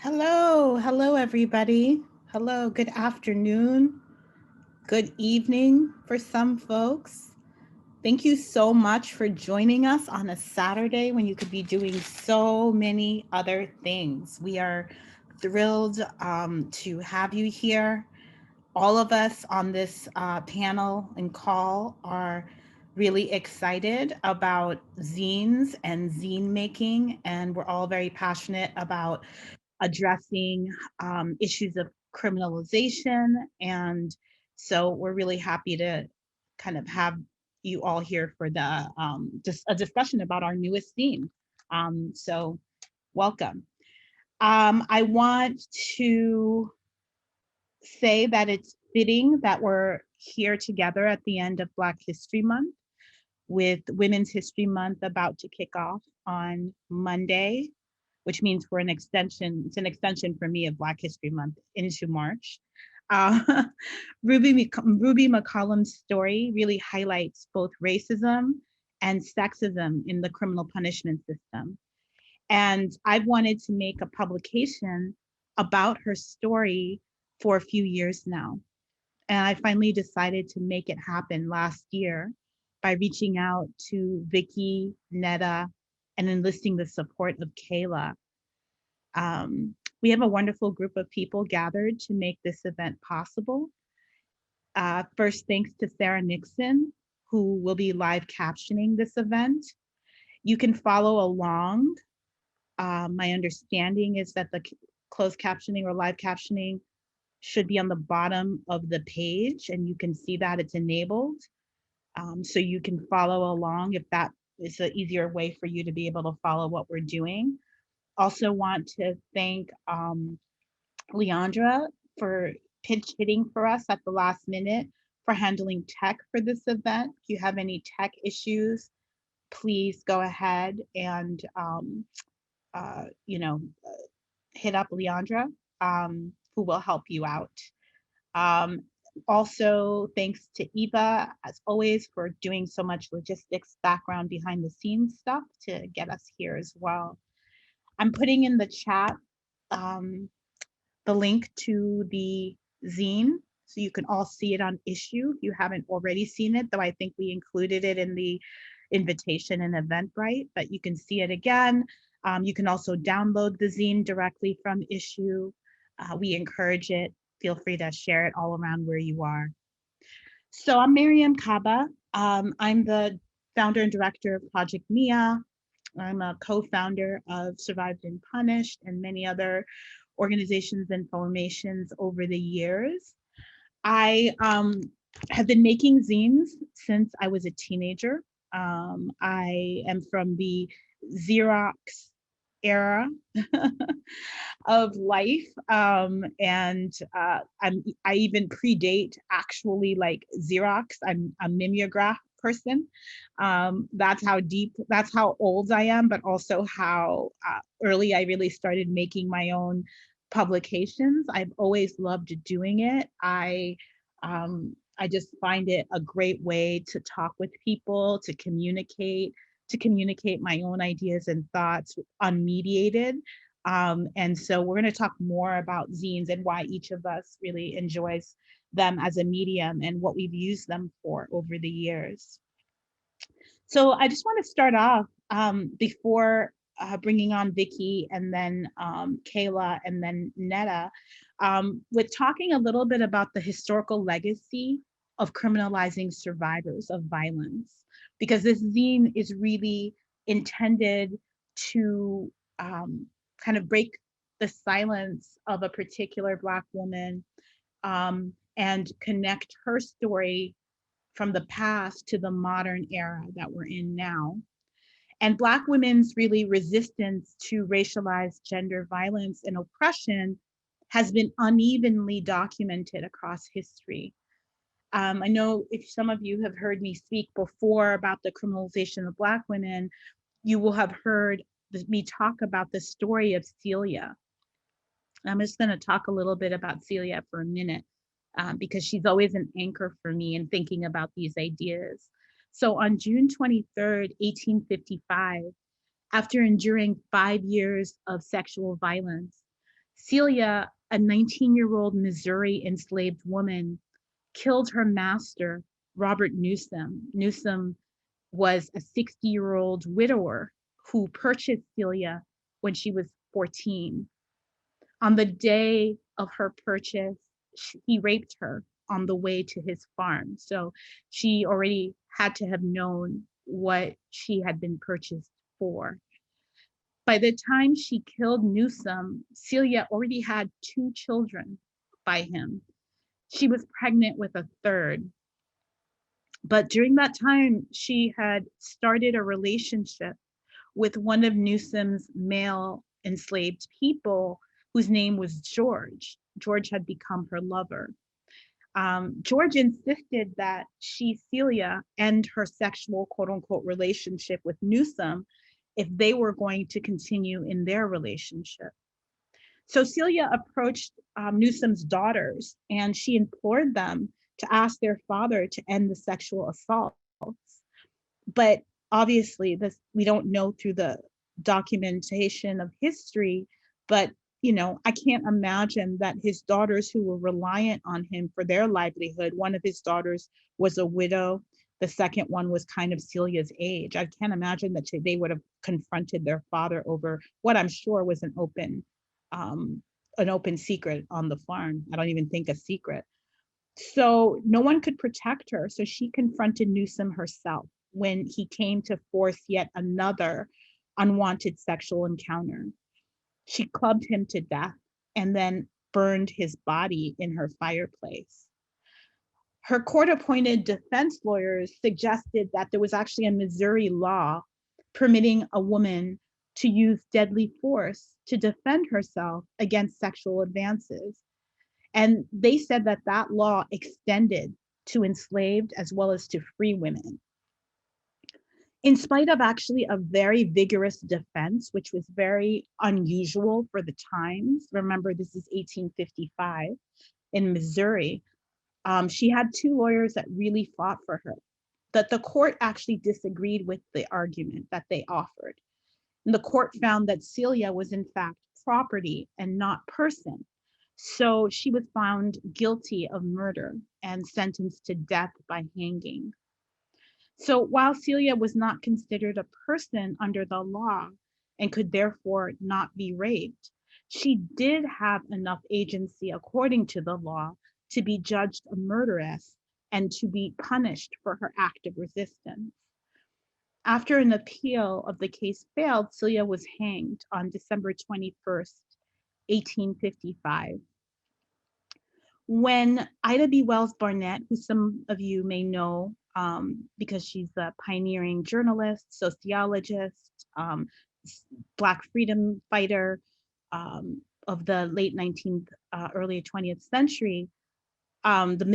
Hello, everybody. Hello, good afternoon, good evening for some folks. Thank you so much for joining us on a Saturday when you could be doing so many other things. We are thrilled to have you here. All of us on this panel and call are really excited about zines and zine making, and we're all very passionate about addressing issues of criminalization. And so we're really happy to kind of have you all here for the just a discussion about our newest theme. So welcome. I want to say that it's fitting that we're here together at the end of Black History Month, with Women's History Month about to kick off on Monday, which means for an extension, it's an extension for me of Black History Month into March. Uh, Ruby McCollum's story really highlights both racism and sexism in the criminal punishment system. And I've wanted to make a publication about her story for a few years now. And I finally decided to make it happen last year by reaching out to Vicky, Netta, and enlisting the support of Kayla. We have a wonderful group of people gathered to make this event possible. First, thanks to Sarah Nixon, who will be live captioning this event. You can follow along. My understanding is that the closed captioning or live captioning should be on the bottom of the page, and you can see that it's enabled. So you can follow along if that is an easier way for you to be able to follow what we're doing. Also want to thank Leandra for pinch hitting for us at the last minute for handling tech for this event. If you have any tech issues, please go ahead and uh, you know hit up Leandra, who will help you out. Um, Also, thanks to Eva, as always, for doing so much logistics background behind the scenes stuff to get us here as well. I'm putting in the chat um, the link to the zine so you can all see it on issue if you haven't already seen it, though I think we included it in the invitation and Eventbrite, but you can see it again. You can also download the zine directly from issue. We encourage it. Feel free to share it all around where you are. So I'm Miriam Kaba. I'm the founder and director of Project Mia. I'm a co-founder of Survived and Punished and many other organizations and formations over the years. I have been making zines since I was a teenager. I am from the Xerox era of life, and I even predate actually like Xerox. I'm a mimeograph person. That's how deep, that's how old I am, but also how early I really started making my own publications. I've always loved doing it. I just find it a great way to talk with people, to communicate my own ideas and thoughts unmediated. And so we're going to talk more about zines and why each of us really enjoys them as a medium and what we've used them for over the years. So I just want to start off before bringing on Vicky and then Kayla and then Netta with talking a little bit about the historical legacy of criminalizing survivors of violence, because this zine is really intended to kind of break the silence of a particular Black woman and connect her story from the past to the modern era that we're in now. And Black women's really resistance to racialized gender violence and oppression has been unevenly documented across history. I know if some of you have heard me speak before about the criminalization of Black women, you will have heard me talk about the story of Celia. I'm just going to talk a little bit about Celia for a minute because she's always an anchor for me in thinking about these ideas. So on June 23rd, 1855, after enduring 5 years of sexual violence, Celia, a 19-year-old Missouri enslaved woman, killed her master, Robert Newsom. Newsom was a 60-year-old widower who purchased Celia when she was 14. On the day of her purchase, he raped her on the way to his farm. So she already had to have known what she had been purchased for. By the time she killed Newsom, Celia already had 2 children by him. She was pregnant with a third. But during that time, she had started a relationship with one of Newsom's male enslaved people, whose name was George. George had become her lover. George insisted that she, Celia, end her sexual quote unquote relationship with Newsom if they were going to continue in their relationship. So Celia approached Newsom's daughters and she implored them to ask their father to end the sexual assaults. But obviously, this we don't know through the documentation of history, but I can't imagine that his daughters who were reliant on him for their livelihood, one of his daughters was a widow, the second one was kind of Celia's age. I can't imagine that they would have confronted their father over what I'm sure was an open secret on the farm. I don't even think a secret. So no one could protect her. So she confronted Newsom herself when he came to force yet another unwanted sexual encounter. She clubbed him to death and then burned his body in her fireplace. Her court-appointed defense lawyers suggested that there was actually a Missouri law permitting a woman to use deadly force to defend herself against sexual advances. And they said that that law extended to enslaved as well as to free women. In spite of actually a very vigorous defense, which was very unusual for the times, remember this is 1855 in Missouri, she had 2 lawyers that really fought for her. That the court actually disagreed with the argument that they offered. And the court found that Celia was in fact property and not person. So she was found guilty of murder and sentenced to death by hanging. So while Celia was not considered a person under the law and could therefore not be raped, she did have enough agency according to the law to be judged a murderess and to be punished for her act of resistance. After an appeal of the case failed, Celia was hanged on December 21st, 1855. When Ida B. Wells Barnett, who some of you may know because she's a pioneering journalist, sociologist, Black freedom fighter of the late 19th, early 20th century, from the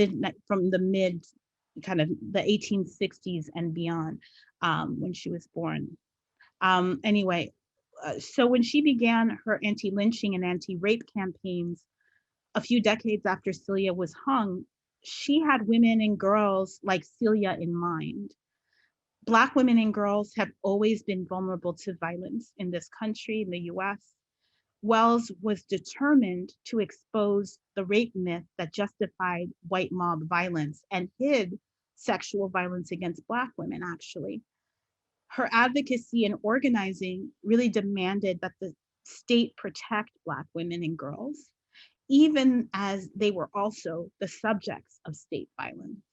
mid kind of the 1860s and beyond, when she was born. So when she began her anti-lynching and anti-rape campaigns a few decades after Celia was hung, she had women and girls like Celia in mind. Black women and girls have always been vulnerable to violence in this country, in the US. Wells was determined to expose the rape myth that justified white mob violence and hid sexual violence against Black women, actually. Her advocacy and organizing really demanded that the state protect Black women and girls, even as they were also the subjects of state violence.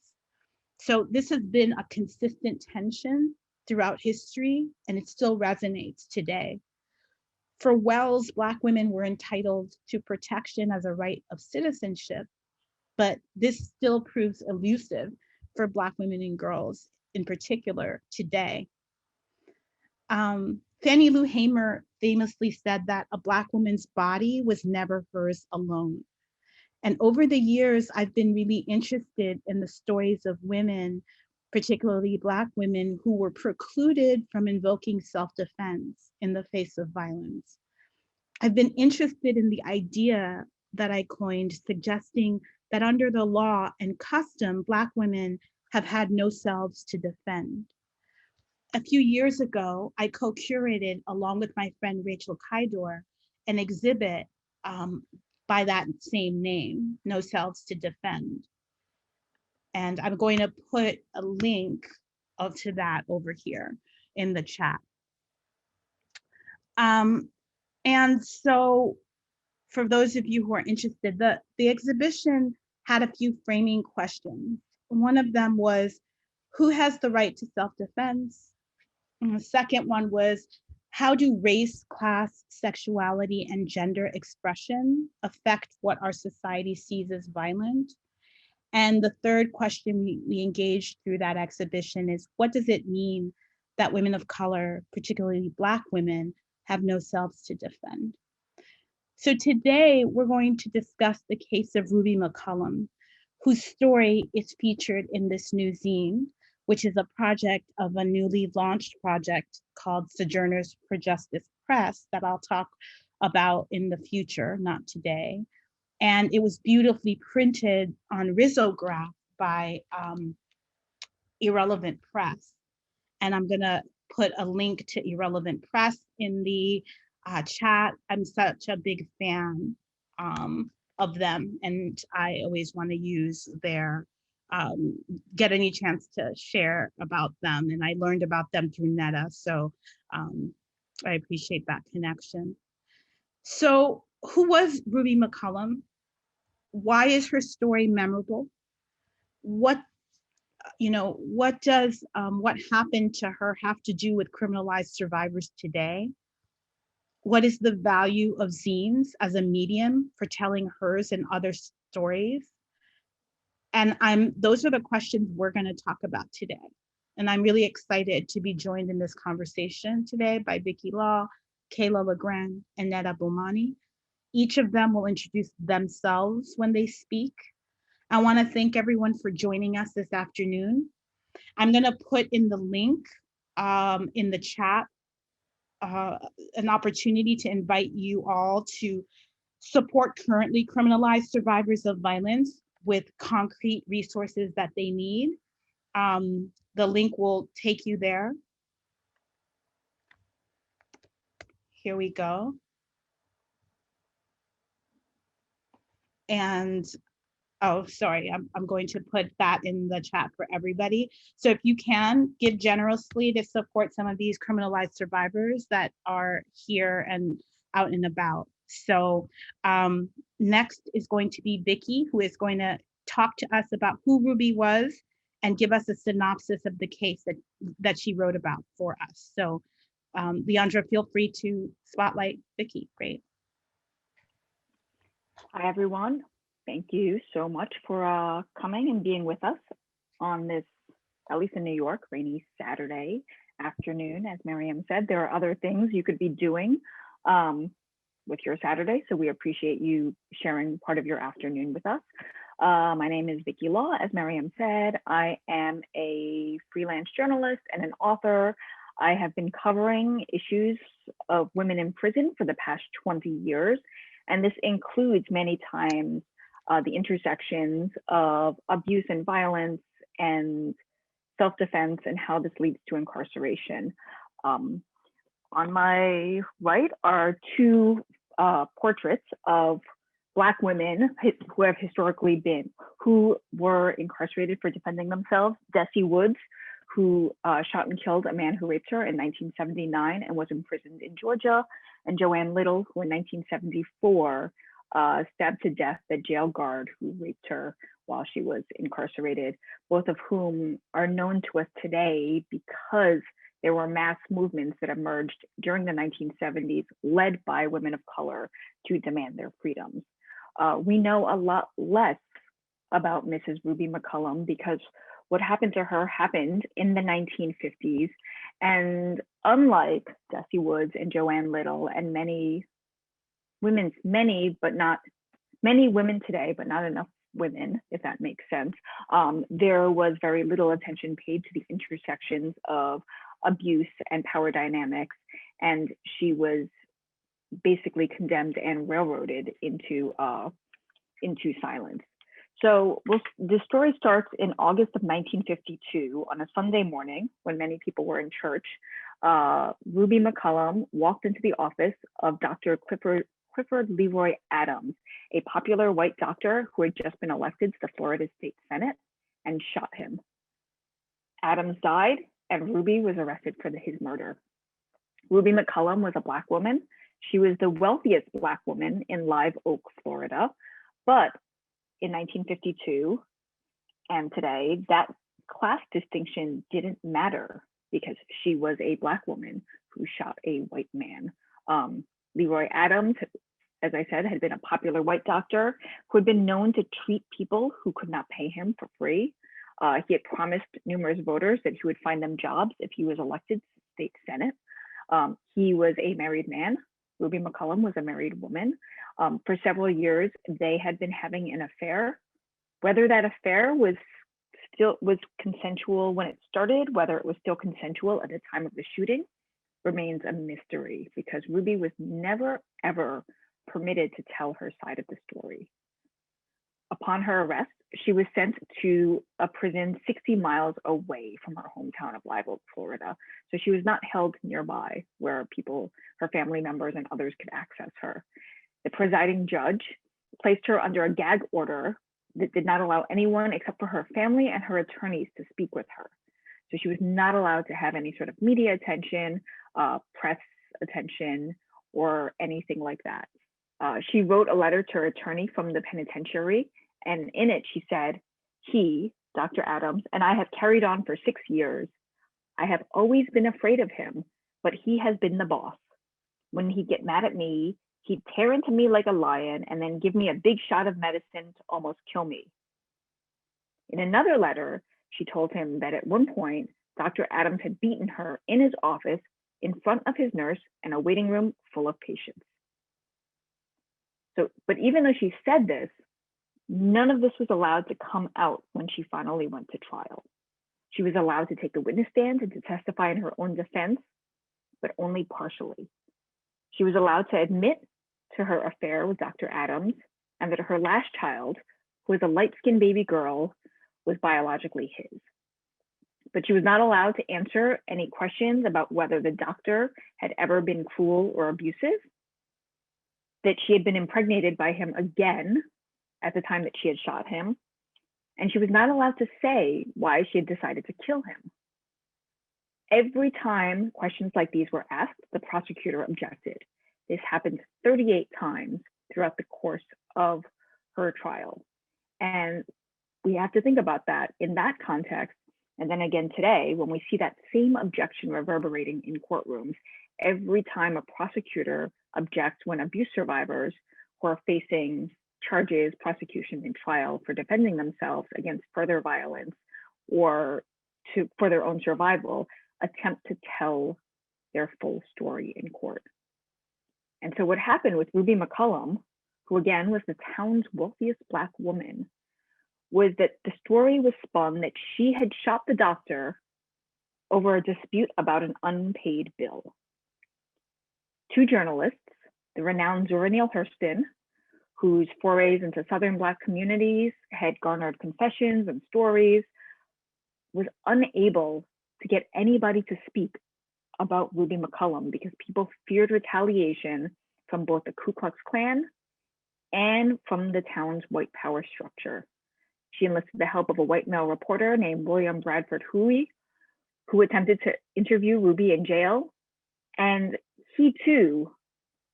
So this has been a consistent tension throughout history, and it still resonates today. For Wells, Black women were entitled to protection as a right of citizenship, but this still proves elusive for Black women and girls in particular today. Fannie Lou Hamer famously said that a Black woman's body was never hers alone. And over the years, I've been really interested in the stories of women, particularly Black women, who were precluded from invoking self-defense in the face of violence. I've been interested in the idea that I coined, suggesting that under the law and custom, Black women have had no selves to defend. A few years ago, I co-curated, along with my friend Rachel Kydor, an exhibit by that same name, No Selves to Defend. And I'm going to put a link to that over here in the chat. And so for those of you who are interested, the exhibition had a few framing questions. One of them was, who has the right to self-defense? And the second one was, how do race, class, sexuality, and gender expression affect what our society sees as violent? And the third question we engaged through that exhibition is, what does it mean that women of color, particularly Black women, have no selves to defend? So today we're going to discuss the case of Ruby McCollum, whose story is featured in this new zine, which is a project of a newly launched project called Sojourners for Justice Press that I'll talk about in the future, not today. And it was beautifully printed on risograph by Irrelevant Press. And I'm gonna put a link to Irrelevant Press in the chat. I'm such a big fan of them, and I always want to use their, get any chance to share about them. And I learned about them through Netta, so I appreciate that connection. So who was Ruby McCollum? Why is her story memorable? What does what happened to her have to do with criminalized survivors today? What is the value of zines as a medium for telling hers and other stories? And those are the questions we're going to talk about today. And I'm really excited to be joined in this conversation today by Vicky Law, Kayla LeGrand, and Netta Bomani. Each of them will introduce themselves when they speak. I want to thank everyone for joining us this afternoon. I'm going to put in the link in the chat an opportunity to invite you all to support currently criminalized survivors of violence with concrete resources that they need. The link will take you there. Here we go. And oh, sorry, I'm going to put that in the chat for everybody. So if you can, give generously to support some of these criminalized survivors that are here and out and about. So next is going to be Vicky, who is going to talk to us about who Ruby was and give us a synopsis of the case that she wrote about for us. So Leandra, feel free to spotlight Vicky. Great. Hi, everyone. Thank you so much for coming and being with us on this, at least in New York, rainy Saturday afternoon. As Miriam said, there are other things you could be doing with your Saturday, so we appreciate you sharing part of your afternoon with us. My name is Vicky Law. As Miriam said, I am a freelance journalist and an author. I have been covering issues of women in prison for the past 20 years, and this includes many times the intersections of abuse and violence and self-defense and how this leads to incarceration. On my right are two portraits of Black women who have historically who were incarcerated for defending themselves. Dessie Woods, who shot and killed a man who raped her in 1979 and was imprisoned in Georgia, and Joanne Little, who in 1974 stabbed to death the jail guard who raped her while she was incarcerated, both of whom are known to us today because there were mass movements that emerged during the 1970s led by women of color to demand their freedoms. We know a lot less about Mrs. Ruby McCollum because what happened to her happened in the 1950s. And unlike Dessie Woods and Joanne Little and many women today, but not enough women, if that makes sense, there was very little attention paid to the intersections of abuse and power dynamics. And she was basically condemned and railroaded into silence. So the story starts in August of 1952 on a Sunday morning when many people were in church. Ruby McCollum walked into the office of Dr. Clifford Clifford LeRoy Adams, a popular white doctor who had just been elected to the Florida State Senate, and shot him. Adams died, and Ruby was arrested for his murder. Ruby McCollum was a Black woman. She was the wealthiest Black woman in Live Oak, Florida. But in 1952 and today, that class distinction didn't matter because she was a Black woman who shot a white man. LeRoy Adams, as I said, had been a popular white doctor who had been known to treat people who could not pay him for free. He had promised numerous voters that he would find them jobs if he was elected to the state senate. He was a married man. Ruby McCollum was a married woman. For several years, they had been having an affair. Whether that affair was consensual when it started, whether it was still consensual at the time of the shooting, remains a mystery because Ruby was never, ever permitted to tell her side of the story. Upon her arrest, she was sent to a prison 60 miles away from her hometown of Live Oak, Florida. So she was not held nearby where people, her family members and others could access her. The presiding judge placed her under a gag order that did not allow anyone except for her family and her attorneys to speak with her. So she was not allowed to have any sort of media attention, press attention, or anything like that. She wrote a letter to her attorney from the penitentiary, and in it she said, "He, Dr. Adams, and I have carried on for 6 years. I have always been afraid of him, but he has been the boss. When he'd get mad at me, he'd tear into me like a lion and then give me a big shot of medicine to almost kill me." In another letter, she told him that at one point, Dr. Adams had beaten her in his office in front of his nurse in a waiting room full of patients. But even though she said this, none of this was allowed to come out when she finally went to trial. She was allowed to take the witness stand and to testify in her own defense, but only partially. She was allowed to admit to her affair with Dr. Adams and that her last child, who was a light-skinned baby girl, was biologically his. But she was not allowed to answer any questions about whether the doctor had ever been cruel or abusive, that she had been impregnated by him again at the time that she had shot him, and she was not allowed to say why she had decided to kill him. Every time questions like these were asked, the prosecutor objected. This happened 38 times throughout the course of her trial. And we have to think about that in that context. And then again today, when we see that same objection reverberating in courtrooms, every time a prosecutor objects when abuse survivors who are facing charges, prosecution, and trial for defending themselves against further violence or for their own survival, attempt to tell their full story in court. And so what happened with Ruby McCollum, who again was the town's wealthiest Black woman, was that the story was spun that she had shot the doctor over a dispute about an unpaid bill. Two journalists, the renowned Zora Neale Hurston, whose forays into Southern Black communities had garnered confessions and stories, was unable to get anybody to speak about Ruby McCollum because people feared retaliation from both the Ku Klux Klan and from the town's white power structure. She enlisted the help of a white male reporter named William Bradford Huey, who attempted to interview Ruby in jail, and he too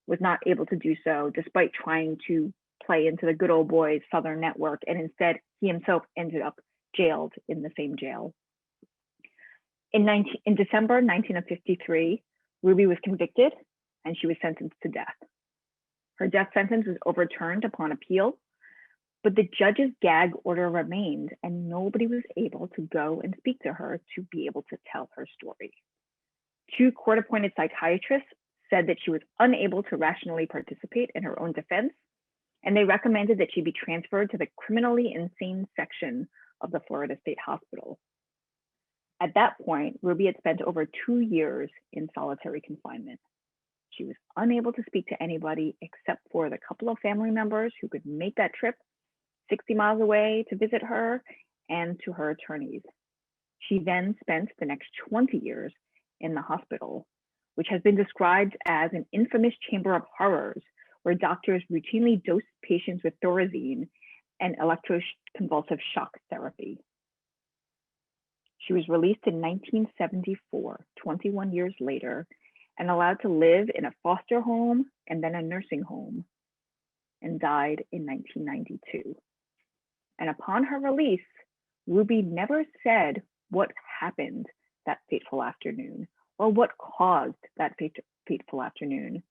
was not able to do so despite trying to play into the good old boys Southern network, and instead he himself ended up jailed in the same jail. In December 1953, Ruby was convicted and she was sentenced to death. Her death sentence was overturned upon appeal, but the judge's gag order remained and nobody was able to go and speak to her to be able to tell her story. Two court-appointed psychiatrists said that she was unable to rationally participate in her own defense, and they recommended that she be transferred to the criminally insane section of the Florida State Hospital. At that point, Ruby had spent over 2 years in solitary confinement. She was unable to speak to anybody except for the couple of family members who could make that trip 60 miles away to visit her and to her attorneys. She then spent the next 20 years in the hospital, which has been described as an infamous chamber of horrors where doctors routinely dosed patients with Thorazine and electroconvulsive shock therapy. She was released in 1974, 21 years later, and allowed to live in a foster home and then a nursing home, and died in 1992. And upon her release, Ruby never said what happened that fateful afternoon or what caused that fateful afternoon.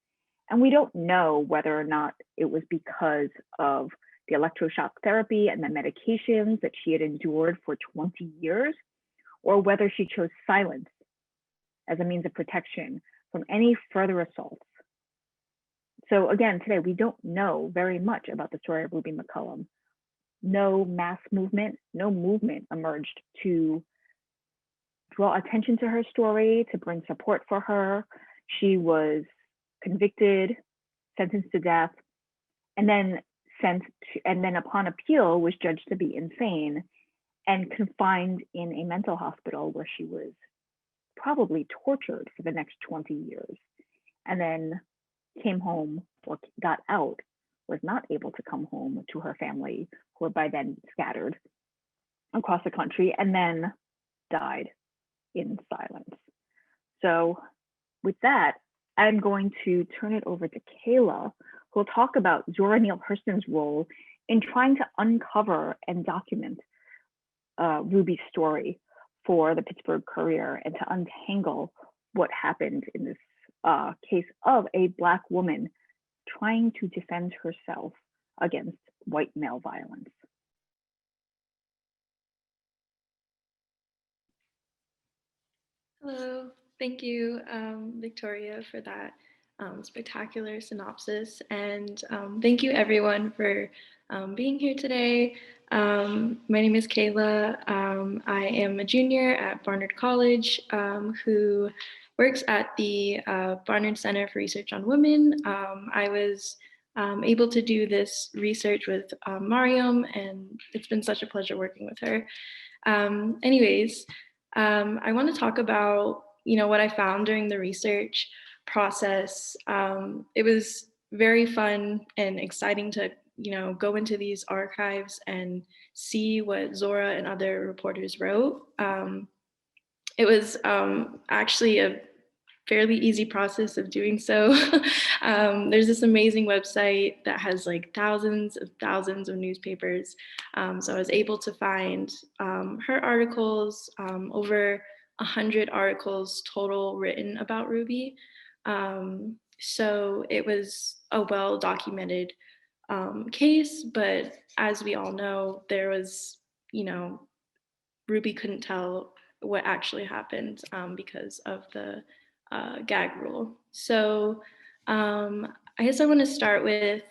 And we don't know whether or not it was because of the electroshock therapy and the medications that she had endured for 20 years, or whether she chose silence as a means of protection from any further assaults. So again, today, we don't know very much about the story of Ruby McCollum. No mass movement, no movement emerged to draw attention to her story, to bring support for her. She was convicted, sentenced to death, and then upon appeal was judged to be insane and confined in a mental hospital where she was probably tortured for the next 20 years, and then came home or got out, was not able to come home to her family, who were by then scattered across the country, and then died in silence. So with that, I'm going to turn it over to Kayla, who will talk about Zora Neale Hurston's role in trying to uncover and document Ruby's story for the Pittsburgh Courier and to untangle what happened in this case of a Black woman trying to defend herself against white male violence. Hello, thank you, Victoria, for that spectacular synopsis. And thank you everyone for being here today. My name is Kayla. I am a junior at Barnard College who works at the Barnard Center for Research on Women. I was able to do this research with Mariam, and it's been such a pleasure working with her. I want to talk about, what I found during the research process. It was very fun and exciting to, go into these archives and see what Zora and other reporters wrote. It was actually a fairly easy process of doing so. There's this amazing website that has like thousands of newspapers. So I was able to find her articles, over 100 articles total written about Ruby. So it was a well-documented case, but as we all know, there was, Ruby couldn't tell what actually happened because of the gag rule. So I guess I want to start with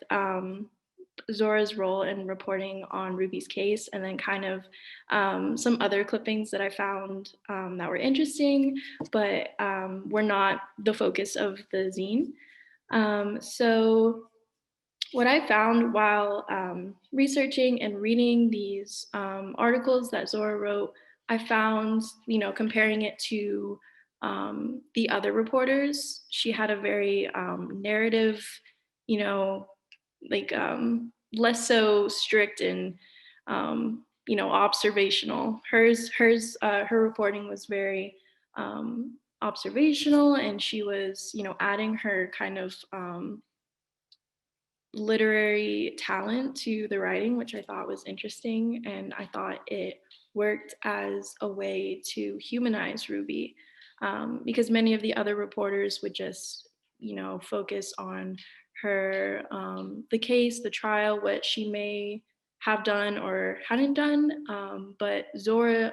Zora's role in reporting on Ruby's case, and then kind of some other clippings that I found that were interesting, but were not the focus of the zine. So what I found while researching and reading these articles that Zora wrote, I found, comparing it to the other reporters, she had a very narrative, less so strict and, observational. Her reporting was very observational, and she was, adding her kind of literary talent to the writing, which I thought was interesting. And I thought it worked as a way to humanize Ruby, because many of the other reporters would just, focus on her, the case, the trial, what she may have done or hadn't done. But Zora's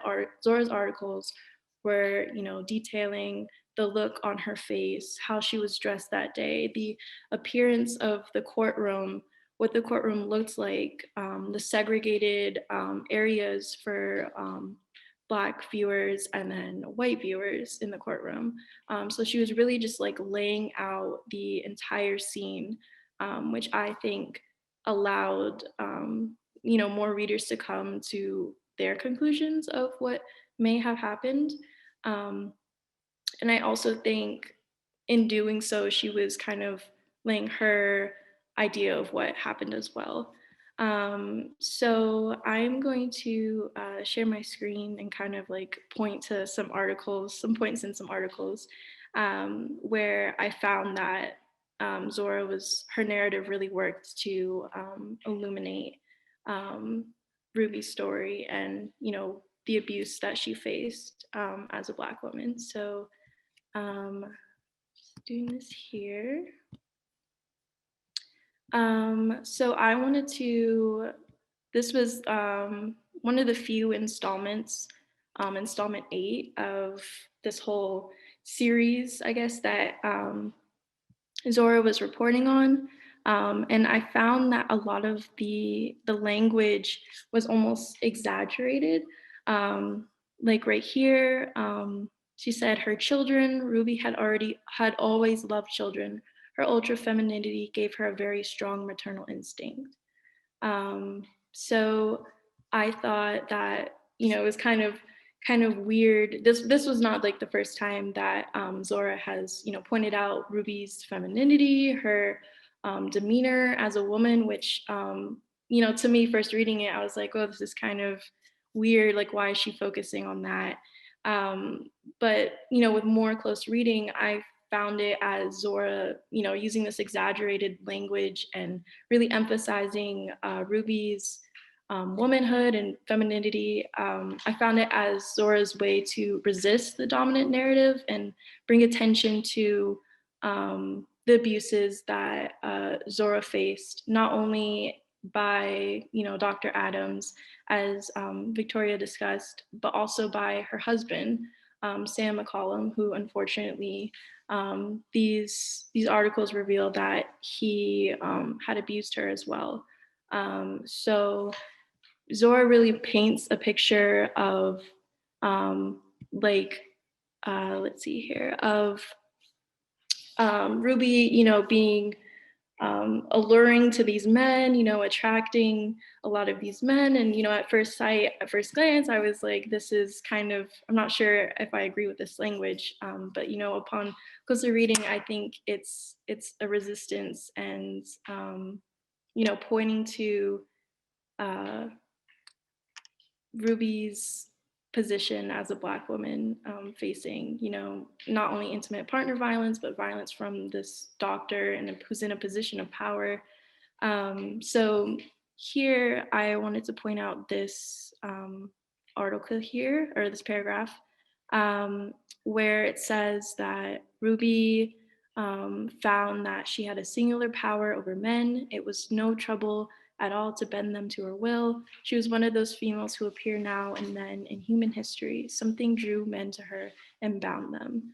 articles were, detailing the look on her face, how she was dressed that day, the appearance of the courtroom, what the courtroom looked like, the segregated areas for Black viewers and then white viewers in the courtroom. So she was really just like laying out the entire scene, which I think allowed more readers to come to their conclusions of what may have happened. And I also think in doing so, she was kind of laying her idea of what happened as well. So I'm going to share my screen and kind of like point to some articles, some points in some articles where I found that her narrative really worked to illuminate Ruby's story and, the abuse that she faced as a Black woman. So just doing this here. So I wanted to, this was one of the few installments, installment 8 of this whole series, I guess, that Zora was reporting on. And I found that a lot of the language was almost exaggerated. Like right here, she said her children, Ruby had always loved children. Her ultra femininity gave her a very strong maternal instinct. So I thought that, it was kind of weird. This was not like the first time that Zora has, pointed out Ruby's femininity, her demeanor as a woman, which, to me, first reading it, I was like, oh, this is kind of weird. Like, why is she focusing on that? But, with more close reading, I found it as Zora, using this exaggerated language and really emphasizing Ruby's womanhood and femininity. I found it as Zora's way to resist the dominant narrative and bring attention to the abuses that Zora faced, not only by, Dr. Adams, as Victoria discussed, but also by her husband, Sam McCollum, who unfortunately these articles reveal that he had abused her as well. So Zora really paints a picture of let's see here, of Ruby, being alluring to these men, attracting a lot of these men. And, at first glance, I was like, this is kind of, I'm not sure if I agree with this language, but, upon closer reading, I think it's a resistance and, pointing to Ruby's position as a Black woman facing, not only intimate partner violence, but violence from this doctor and who's in a position of power. So here I wanted to point out this article here, or this paragraph, where it says that Ruby found that she had a singular power over men. It was no trouble at all to bend them to her will. She was one of those females who appear now and then in human history. Something drew men to her and bound them.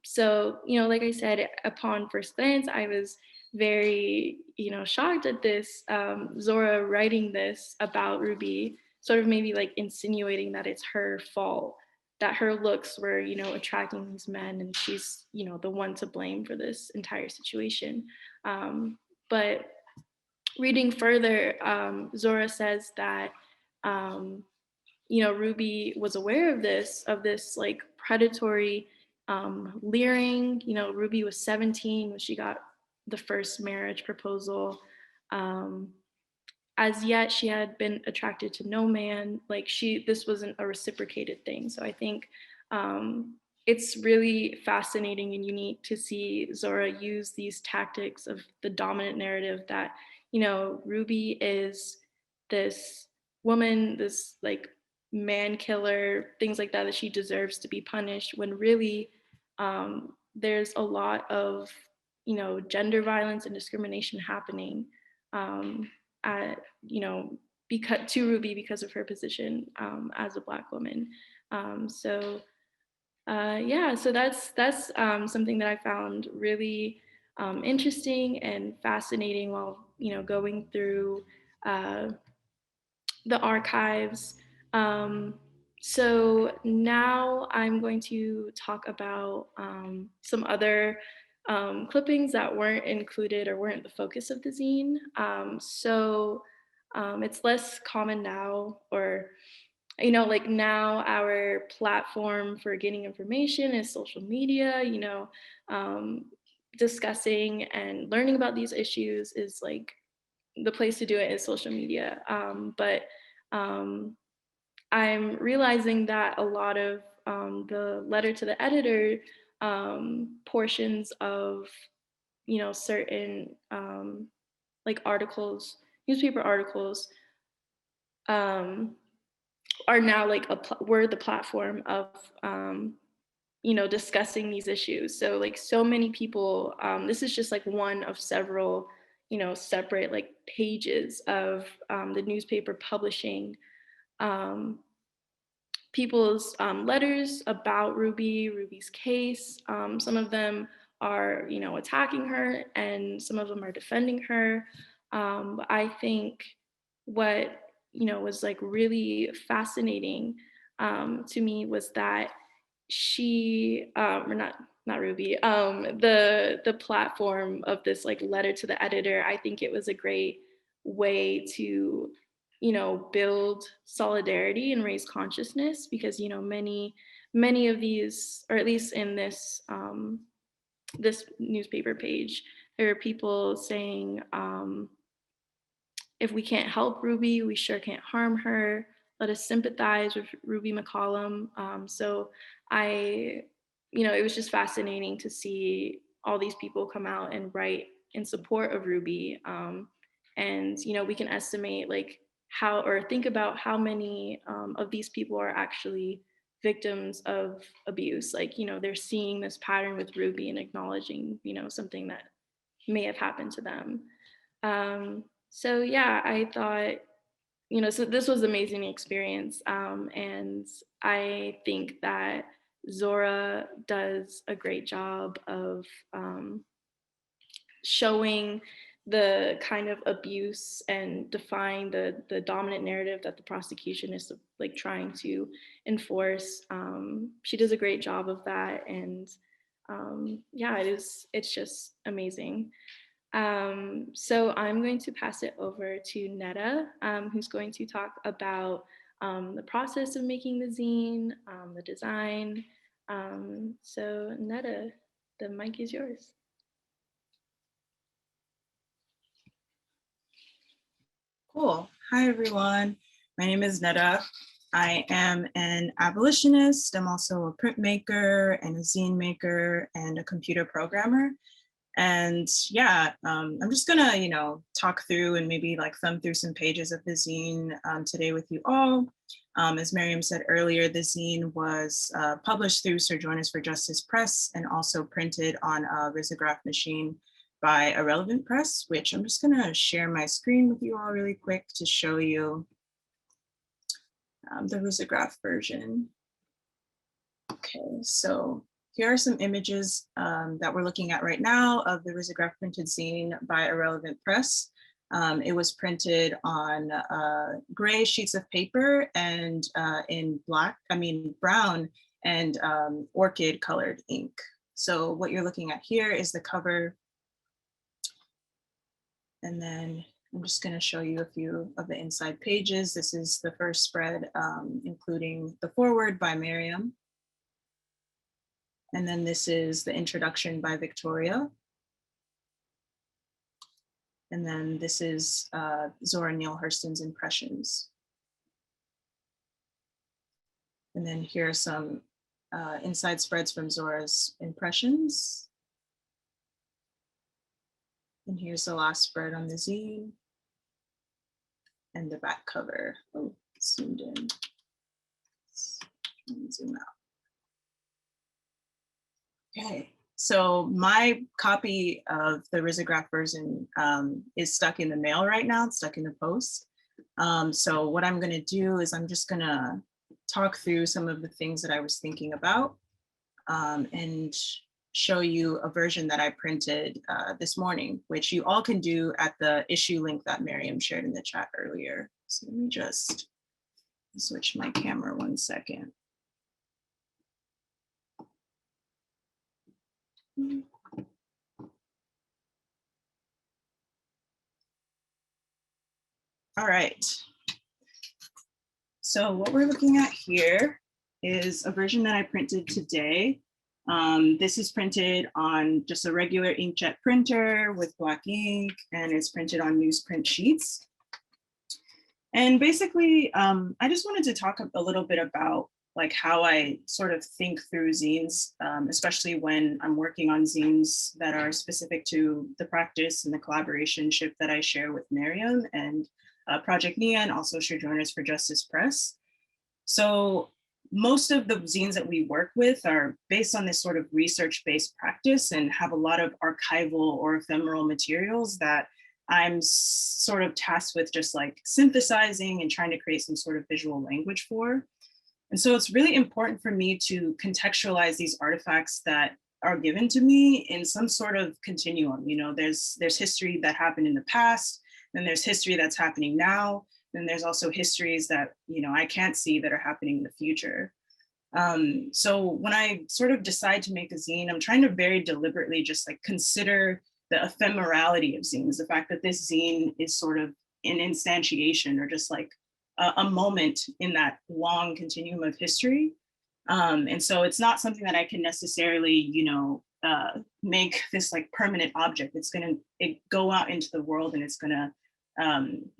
So, like I said, upon first glance, I was very, shocked at this, Zora writing this about Ruby, sort of maybe like insinuating that it's her fault, that her looks were, attracting these men, and she's, the one to blame for this entire situation. But reading further, Zora says that, Ruby was aware of this like predatory leering. Ruby was 17 when she got the first marriage proposal. As yet, she had been attracted to no man. Like this wasn't a reciprocated thing. So I think it's really fascinating and unique to see Zora use these tactics of the dominant narrative that, Ruby is this woman, this like man killer, things like that she deserves to be punished, when really there's a lot of, gender violence and discrimination happening at, because to Ruby because of her position as a Black woman. So that's something that I found really interesting and fascinating while, going through the archives. So now I'm going to talk about some other clippings that weren't included or weren't the focus of the zine. It's less common now, or like now our platform for getting information is social media. discussing and learning about these issues is like the place to do it is social media. But I'm realizing that a lot of the letter to the editor portions of, you know, certain like articles, newspaper articles, are now like we're the platform of you know, discussing these issues. So like so many people, this is just like one of several, you know, separate like pages of the newspaper publishing people's letters about Ruby's case. Some of them are, you know, attacking her, and some of them are defending her. But I think what, you know, was like really fascinating to me was that she, or not Ruby, the platform of this like letter to the editor. I think it was a great way to, you know, build solidarity and raise consciousness, because, you know, many of these, or at least in this this newspaper page, there are people saying, if we can't help Ruby, we sure can't harm her. Let us sympathize with Ruby McCollum. So I, you know, it was just fascinating to see all these people come out and write in support of Ruby. And, you know, we can estimate like how, or think about how many of these people are actually victims of abuse. Like, you know, they're seeing this pattern with Ruby and acknowledging, you know, something that may have happened to them. So yeah, I thought, you know, so this was an amazing experience. And I think that Zora does a great job of showing the kind of abuse and defying the dominant narrative that the prosecution is like trying to enforce. She does a great job of that. And yeah, it's just amazing. So I'm going to pass it over to Netta, who's going to talk about the process of making the zine, the design. So Netta, the mic is yours. Cool. Hi, everyone. My name is Netta. I am an abolitionist. I'm also a printmaker and a zine maker and a computer programmer. And yeah, I'm just gonna, you know, talk through and maybe like thumb through some pages of the zine today with you all. As Miriam said earlier, the zine was published through Sojourners for Justice Press and also printed on a risograph machine by Irrelevant Press, which I'm just gonna share my screen with you all really quick to show you the risograph version. Okay, so here are some images that we're looking at right now of the risograph printed zine by Irrelevant Press. It was printed on gray sheets of paper and in brown and orchid colored ink. So what you're looking at here is the cover. And then I'm just going to show you a few of the inside pages. This is the first spread, including the foreword by Miriam. And then this is the introduction by Victoria. And then this is Zora Neale Hurston's impressions. And then here are some inside spreads from Zora's impressions. And here's the last spread on the zine and the back cover. Oh, it's zoomed in. Let's zoom out. Okay, so my copy of the risograph version is stuck in the mail right now. It's stuck in the post. So what I'm gonna do is I'm just gonna talk through some of the things that I was thinking about and show you a version that I printed this morning, which you all can do at the issue link that Miriam shared in the chat earlier. So let me just switch my camera 1 second. All right. So what we're looking at here is a version that I printed today. This is printed on just a regular inkjet printer with black ink, and it's printed on newsprint sheets. And basically, I just wanted to talk a little bit about like how I sort of think through zines, especially when I'm working on zines that are specific to the practice and the collaborationship that I share with Miriam and Project NIA, and also Sojourners for Justice Press. So most of the zines that we work with are based on this sort of research-based practice and have a lot of archival or ephemeral materials that I'm sort of tasked with just like synthesizing and trying to create some sort of visual language for. And so it's really important for me to contextualize these artifacts that are given to me in some sort of continuum. You know, there's history that happened in the past, then there's history that's happening now, then there's also histories that, you know, I can't see that are happening in the future. So when I sort of decide to make a zine, I'm trying to very deliberately just like consider the ephemerality of zines, the fact that this zine is sort of an instantiation or just like a moment in that long continuum of history. And so it's not something that I can necessarily, you know, make this like permanent object. It's going to go out into the world, and it's going to,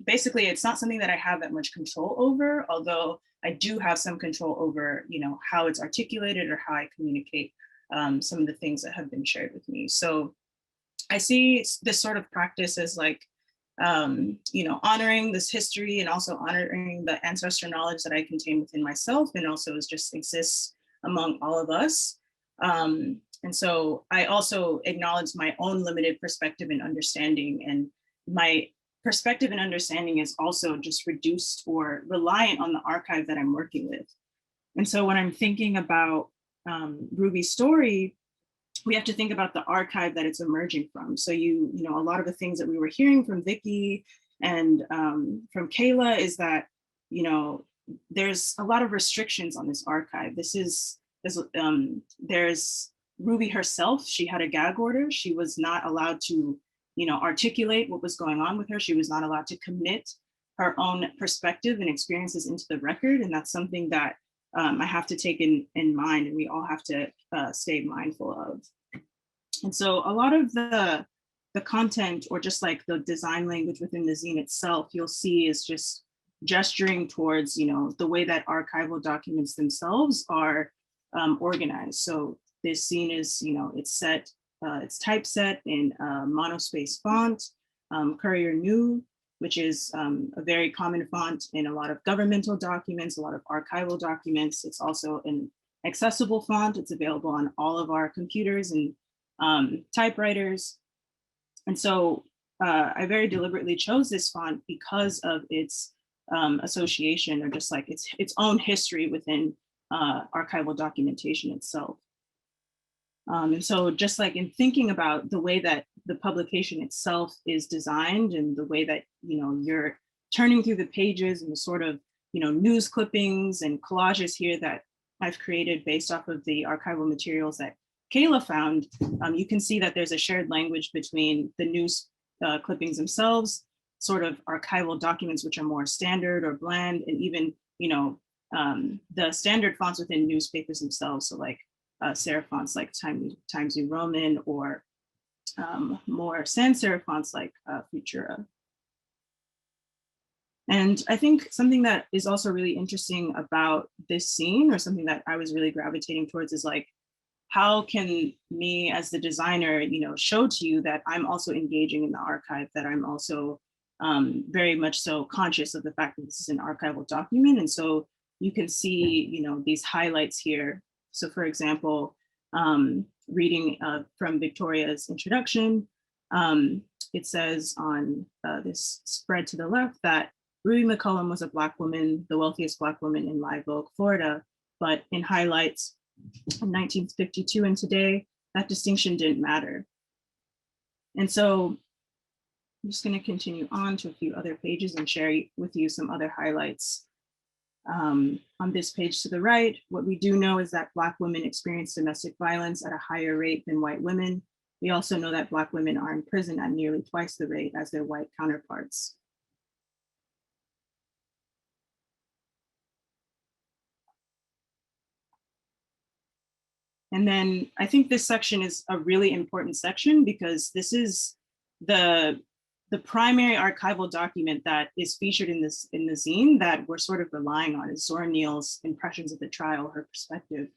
basically, it's not something that I have that much control over, although I do have some control over, you know, how it's articulated or how I communicate some of the things that have been shared with me. So I see this sort of practice as like, you know, honoring this history and also honoring the ancestral knowledge that I contain within myself, and also just exists among all of us. And so I also acknowledge my own limited perspective and understanding, and my perspective and understanding is also just reduced or reliant on the archive that I'm working with. And so when I'm thinking about Ruby's story, we have to think about the archive that it's emerging from. So you know, a lot of the things that we were hearing from Vicky and from Kayla is that, you know, there's a lot of restrictions on this archive. There's Ruby herself. She had a gag order. She was not allowed to, you know, articulate what was going on with her. She was not allowed to commit her own perspective and experiences into the record. And that's something that I have to take in mind, and we all have to stay mindful of. And so a lot of the content, or just like the design language within the zine itself, you'll see is just gesturing towards, you know, the way that archival documents themselves are organized. So this zine is, you know, it's typeset in monospace font, Courier New, which is a very common font in a lot of governmental documents, a lot of archival documents. It's also an accessible font. It's available on all of our computers and typewriters. And so I very deliberately chose this font because of its association, or just like its own history within archival documentation itself. And so just like in thinking about the way that the publication itself is designed, and the way that, you know, you're turning through the pages, and the sort of, you know, news clippings and collages here that I've created based off of the archival materials that Kayla found, you can see that there's a shared language between the news clippings themselves, sort of archival documents which are more standard or bland, and even, you know, the standard fonts within newspapers themselves. So like serif fonts like Times New Roman, or more sans serif fonts like Futura. And I think something that is also really interesting about this zine, or something that I was really gravitating towards, is like, how can me as the designer, you know, show to you that I'm also engaging in the archive, that I'm also very much so conscious of the fact that this is an archival document. And so you can see, you know, these highlights here. So for example, reading from Victoria's introduction, it says on this spread to the left that Ruby McCollum was a Black woman, the wealthiest Black woman in Live Oak, Florida. But in highlights in 1952 and today, that distinction didn't matter. And so I'm just going to continue on to a few other pages and share with you some other highlights. On this page to the right, what we do know is that Black women experience domestic violence at a higher rate than white women. We also know that Black women are in prison at nearly twice the rate as their white counterparts. And then I think this section is a really important section because this is the primary archival document that is featured in the zine that we're sort of relying on, is Zora Neale's impressions of the trial, her perspective.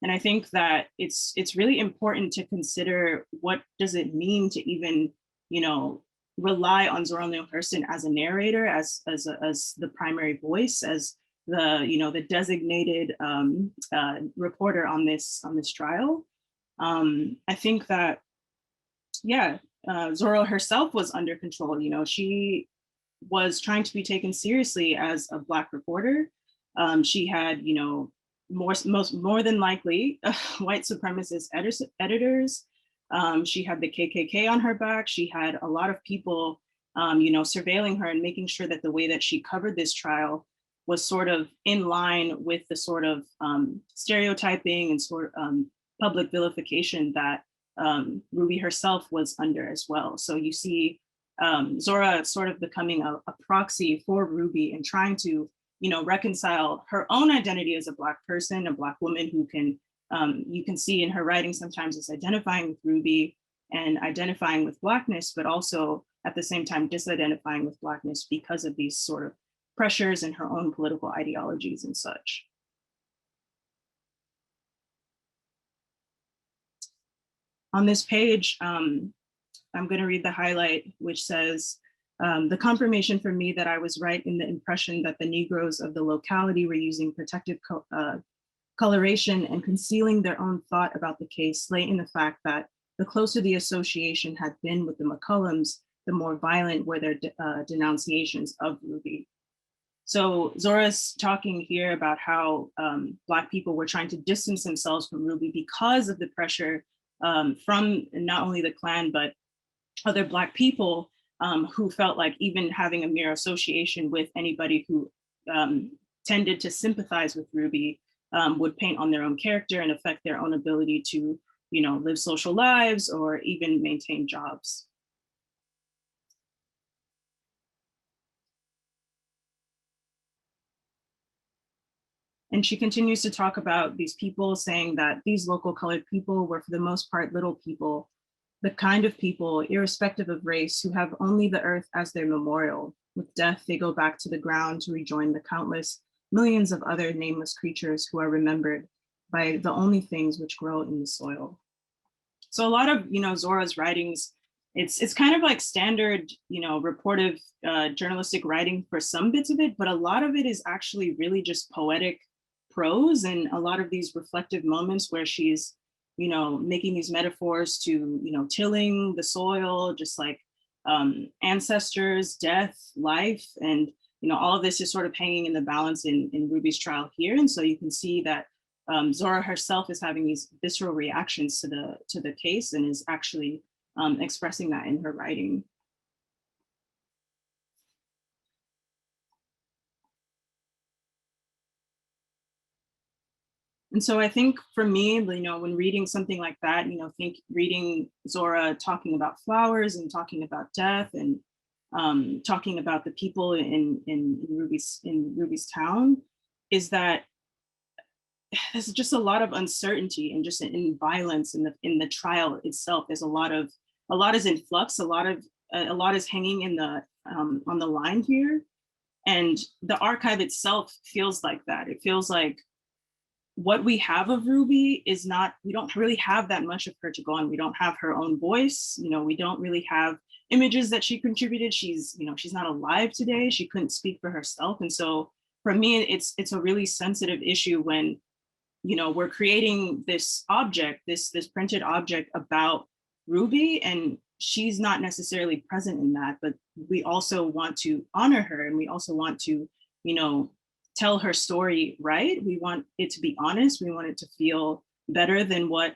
And I think that it's really important to consider, what does it mean to even, rely on Zora Neale Hurston as a narrator, as the primary voice, as the designated reporter on this trial. I think that, yeah, Zora herself was under control. She was trying to be taken seriously as a Black reporter. She had, more than likely white supremacist editors. She had the KKK on her back. She had a lot of people, surveilling her and making sure that the way that she covered this trial was sort of in line with the sort of stereotyping and sort of public vilification that Ruby herself was under as well. So you see Zora sort of becoming a proxy for Ruby and trying to, reconcile her own identity as a Black person, a Black woman who can, you can see in her writing sometimes is identifying with Ruby and identifying with Blackness, but also at the same time disidentifying with Blackness because of these sort of pressures and her own political ideologies and such. On this page, I'm going to read the highlight, which says, the confirmation for me that I was right in the impression that the Negroes of the locality were using protective coloration and concealing their own thought about the case lay in the fact that the closer the association had been with the McCullums, the more violent were their denunciations of Ruby. So Zora's talking here about how Black people were trying to distance themselves from Ruby because of the pressure from not only the Klan, but other Black people who felt like even having a mere association with anybody who tended to sympathize with Ruby would paint on their own character and affect their own ability to, live social lives or even maintain jobs. And she continues to talk about these people, saying that these local colored people were for the most part little people, the kind of people, irrespective of race, who have only the earth as their memorial. With death, they go back to the ground to rejoin the countless millions of other nameless creatures who are remembered by the only things which grow in the soil. So a lot of, Zora's writings, it's kind of like standard, reportive journalistic writing for some bits of it, but a lot of it is actually really just poetic prose, and a lot of these reflective moments where she's, making these metaphors to, tilling the soil, just like ancestors, death, life, and, all of this is sort of hanging in the balance in Ruby's trial here. And so you can see that Zora herself is having these visceral reactions to the case and is actually expressing that in her writing. And so I think for me, when reading something like that, reading Zora talking about flowers and talking about death and talking about the people in Ruby's town, is that there's just a lot of uncertainty and just in violence in the trial itself. There's a lot is in flux, a lot is hanging in the on the line here, and the archive itself feels like that. It feels like what we have of Ruby is not, we don't really have that much of her to go on. We don't have her own voice. We don't really have images that she contributed. She's not alive today. She couldn't speak for herself. And so for me, it's a really sensitive issue when, we're creating this object, this printed object about Ruby, and she's not necessarily present in that, but we also want to honor her, and we also want to, tell her story right. We want it to be honest. We want it to feel better than what,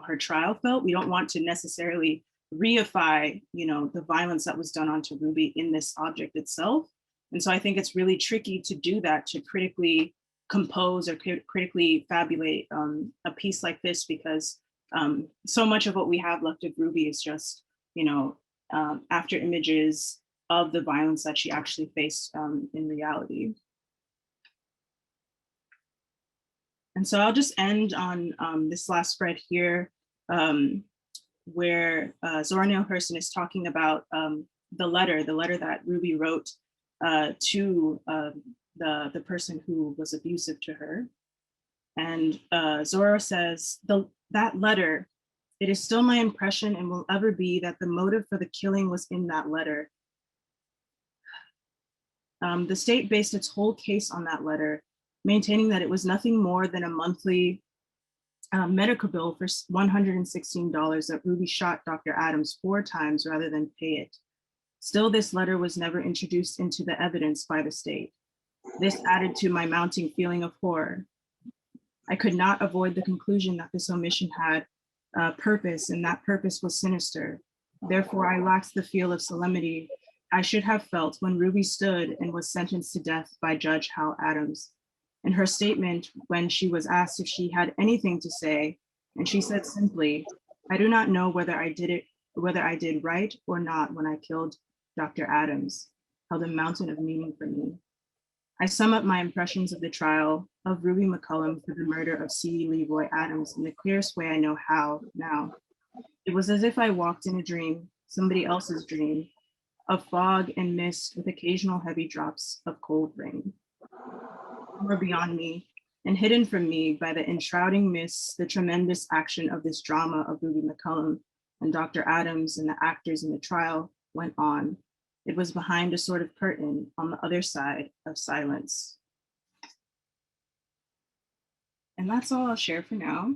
her trial felt. We don't want to necessarily reify, the violence that was done onto Ruby in this object itself. And so I think it's really tricky to do that, to critically compose or critically fabulate a piece like this, because so much of what we have left of Ruby is just, after images of the violence that she actually faced in reality. And so I'll just end on this last spread here, where Zora Neale Hurston is talking about the letter that Ruby wrote to the person who was abusive to her. And Zora says, that letter, it is still my impression and will ever be that the motive for the killing was in that letter. The state based its whole case on that letter, maintaining that it was nothing more than a monthly medical bill for $116 that Ruby shot Dr. Adams 4 times rather than pay it. Still, this letter was never introduced into the evidence by the state. This added to my mounting feeling of horror. I could not avoid the conclusion that this omission had purpose, and that purpose was sinister. Therefore, I lacked the feel of solemnity I should have felt when Ruby stood and was sentenced to death by Judge Hal Adams. In her statement, when she was asked if she had anything to say, and she said simply, I do not know whether I did right or not when I killed Dr. Adams, held a mountain of meaning for me. I sum up my impressions of the trial of Ruby McCollum for the murder of C. LeRoy Adams in the clearest way I know how now. It was as if I walked in a dream, somebody else's dream, of fog and mist with occasional heavy drops of cold rain. Somewhere beyond me and hidden from me by the enshrouding mists, the tremendous action of this drama of Ruby McCollum and Dr. Adams and the actors in the trial went on. It was behind a sort of curtain on the other side of silence. And that's all I'll share for now.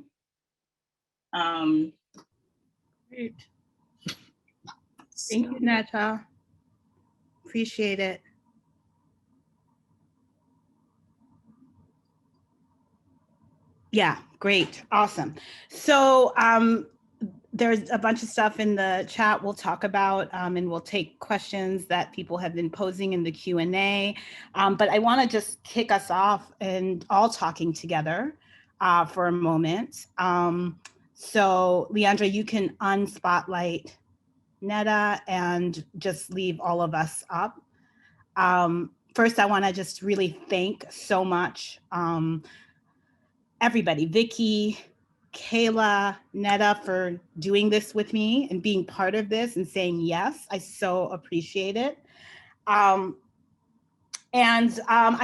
Great. Thank you, Netta. Appreciate it. Yeah, great, awesome. So there's a bunch of stuff in the chat we'll talk about, and we'll take questions that people have been posing in the Q&A. But I want to just kick us off and all talking together for a moment. So Leandra, you can unspotlight Netta and just leave all of us up. First, I want to just really thank so much everybody, Vicky, Kayla, Netta, for doing this with me and being part of this and saying yes. I so appreciate it. I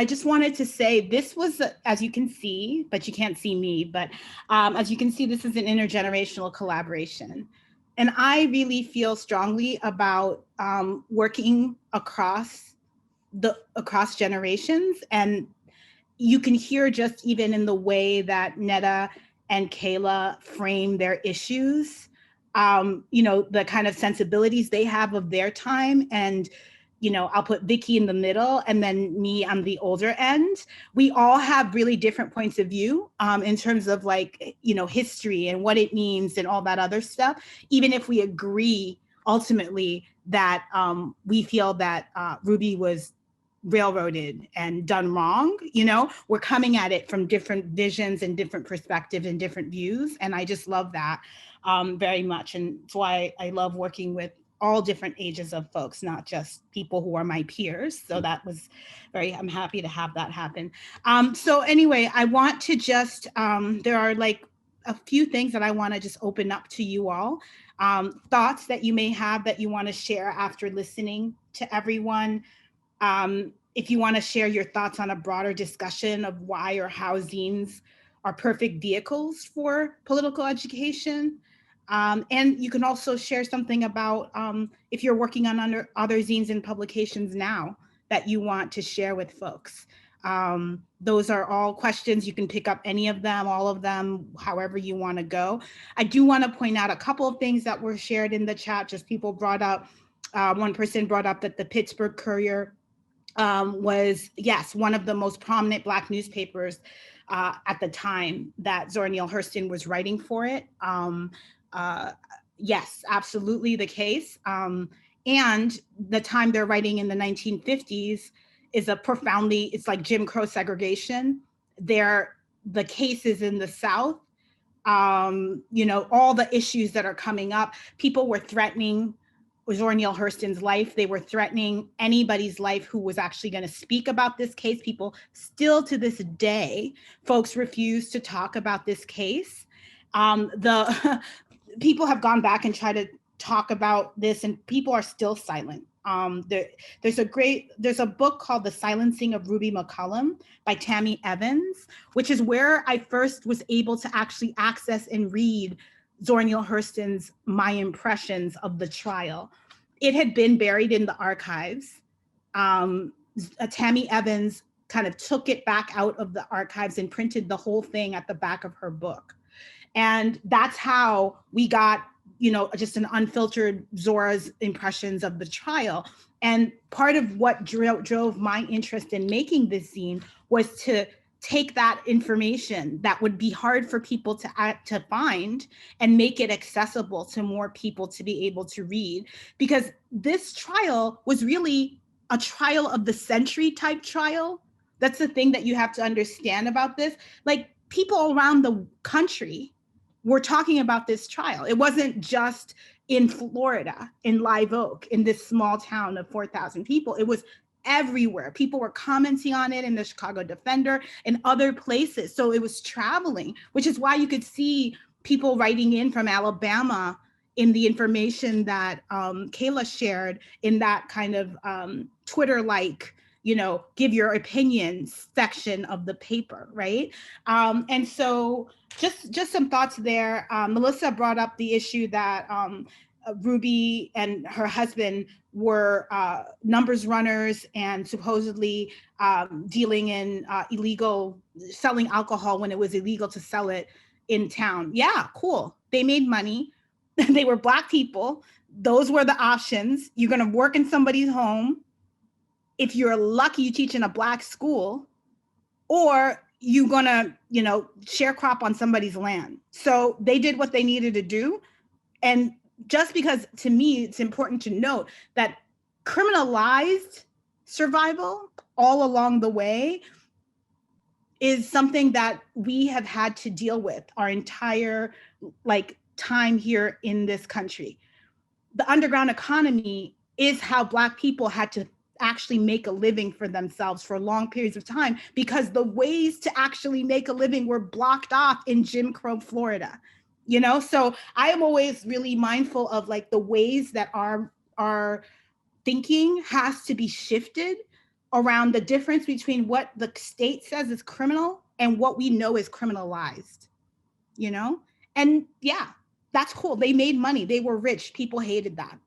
just wanted to say this was, as you can see, but you can't see me, but as you can see, this is an intergenerational collaboration. And I really feel strongly about working across generations. And you can hear just even in the way that Netta and Kayla frame their issues, you know, the kind of sensibilities they have of their time. And, you know, I'll put Vicky in the middle and then me on the older end. We all have really different points of view in terms of like, you know, history and what it means and all that other stuff. Even if we agree ultimately that we feel that Ruby was railroaded and done wrong, you know, we're coming at it from different visions and different perspectives and different views. And I just love that very much. And that's why I love working with all different ages of folks, not just people who are my peers. So that was I'm happy to have that happen. So anyway, I want to just, there are like a few things that I want to just open up to you all. Thoughts that you may have that you want to share after listening to everyone. If you want to share your thoughts on a broader discussion of why or how zines are perfect vehicles for political education. And you can also share something about if you're working on other zines and publications now that you want to share with folks. Those are all questions. You can pick up any of them, all of them, however you want to go. I do want to point out a couple of things that were shared in the chat. Just people brought up, one person brought up that the Pittsburgh Courier was, yes, one of the most prominent Black newspapers at the time that Zora Neale Hurston was writing for it. Yes, absolutely the case. And the time they're writing in the 1950s is a profoundly, it's like Jim Crow segregation. The cases in the South, you know, all the issues that are coming up, people were threatening Zora Neale Hurston's life. They were threatening anybody's life who was actually going to speak about this case. People still to this day, folks refuse to talk about this case. The people have gone back and tried to talk about this, and people are still silent. There's a book called The Silencing of Ruby McCollum by Tammy Evans, which is where I first was able to actually access and read Zora Neale Hurston's My Impressions of the Trial. It had been buried in the archives. Tammy Evans kind of took it back out of the archives and printed the whole thing at the back of her book. And that's how we got, just an unfiltered Zora's impressions of the trial. And part of what drove my interest in making this zine was to take that information that would be hard for people to find and make it accessible to more people to be able to read. Because this trial was really a trial of the century type trial. That's the thing that you have to understand about this. Like, people around the country were talking about this trial. It wasn't just in Florida, in Live Oak, in this small town of 4,000 people. It was everywhere. People were commenting on it in the Chicago Defender and other places. So it was traveling, which is why you could see people writing in from Alabama in the information that Kayla shared in that kind of Twitter-like, give your opinions section of the paper, right? And so just some thoughts there. Melissa brought up the issue that Ruby and her husband were numbers runners and supposedly dealing in selling alcohol when it was illegal to sell it in town. Yeah, cool. They made money. They were Black people. Those were the options. You're going to work in somebody's home. If you're lucky, you teach in a Black school, or you're going to, sharecrop on somebody's land. So they did what they needed to do. And just because, to me, it's important to note that criminalized survival all along the way is something that we have had to deal with our entire time here in this country. The underground economy is how Black people had to actually make a living for themselves for long periods of time, because the ways to actually make a living were blocked off in Jim Crow Florida. So I am always really mindful of the ways that our thinking has to be shifted around the difference between what the state says is criminal and what we know is criminalized, and yeah, that's cool. They made money. They were rich. People hated that.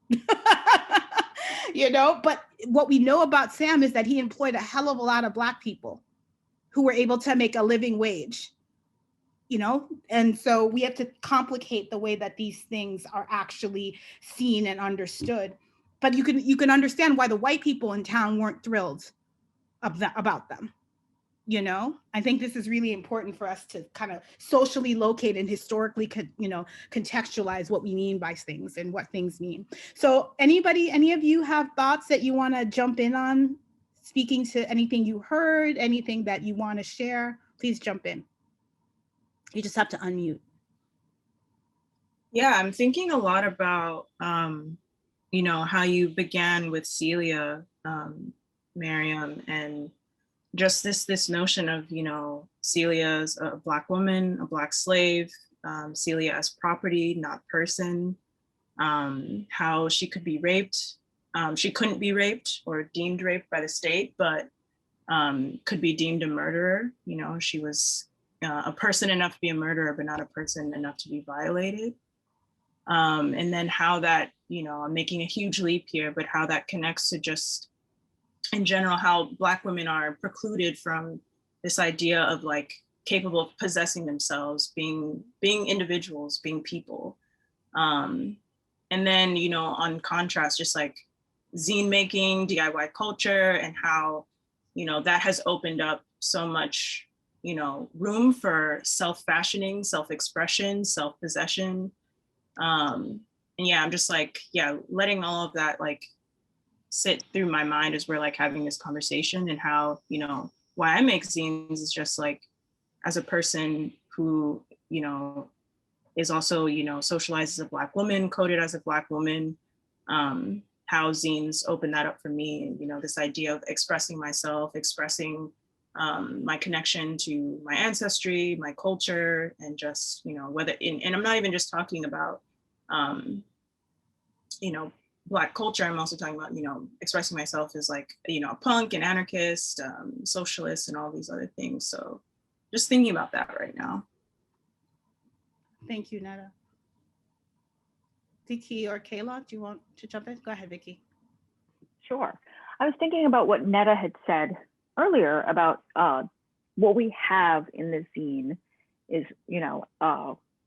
But what we know about Sam is that he employed a hell of a lot of Black people who were able to make a living wage, and so we have to complicate the way that these things are actually seen and understood. But you can understand why the white people in town weren't thrilled about them. I think this is really important for us to kind of socially locate and historically, contextualize what we mean by things and what things mean. So any of you have thoughts that you want to jump in on, speaking to anything you heard, anything that you want to share, please jump in. You just have to unmute. Yeah, I'm thinking a lot about, how you began with Celia, Miriam, and just this notion of, Celia as a Black woman, a Black slave, Celia as property, not person, how she could be raped. She couldn't be raped or deemed raped by the state, but could be deemed a murderer. She was a person enough to be a murderer, but not a person enough to be violated. And then how that, I'm making a huge leap here, but how that connects to just, in general, how Black women are precluded from this idea of capable of possessing themselves, being individuals, being people. And then, on contrast, just zine making, DIY culture, and how, that has opened up so much, room for self-fashioning, self-expression, self-possession. And yeah, I'm just letting all of that sit through my mind as we're having this conversation, and how, why I make zines is just as a person who, is also, socialized as a Black woman, coded as a Black woman, how zines opened that up for me. And, you know, this idea of expressing myself, expressing my connection to my ancestry, my culture, and just, you know, and I'm not even just talking about, you know, Black culture. I'm also talking about, you know, expressing myself as like, you know, a punk, an anarchist, socialist, and all these other things. So just thinking about that right now. Thank you, Netta. Vicky or Kayla, do you want to jump in? Go ahead, Vicky. Sure. I was thinking about what Netta had said earlier about what we have in the zine is, you know,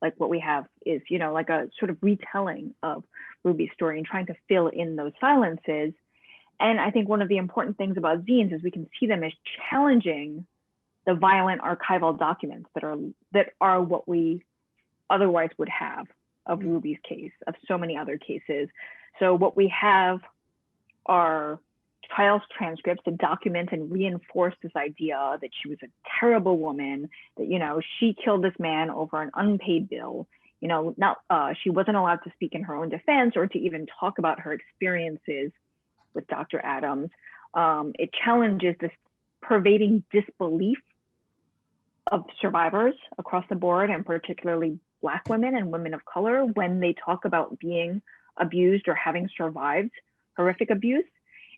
like what we have is, you know, like a sort of retelling of Ruby's story and trying to fill in those silences. And I think one of the important things about zines is we can see them as challenging the violent archival documents that are what we otherwise would have of Ruby's case, of so many other cases. So what we have are trial transcripts that document and reinforce this idea that she was a terrible woman, that, you know, she killed this man over an unpaid bill. You know, she wasn't allowed to speak in her own defense or to even talk about her experiences with Dr. Adams. It challenges this pervading disbelief of survivors across the board, and particularly Black women and women of color, when they talk about being abused or having survived horrific abuse.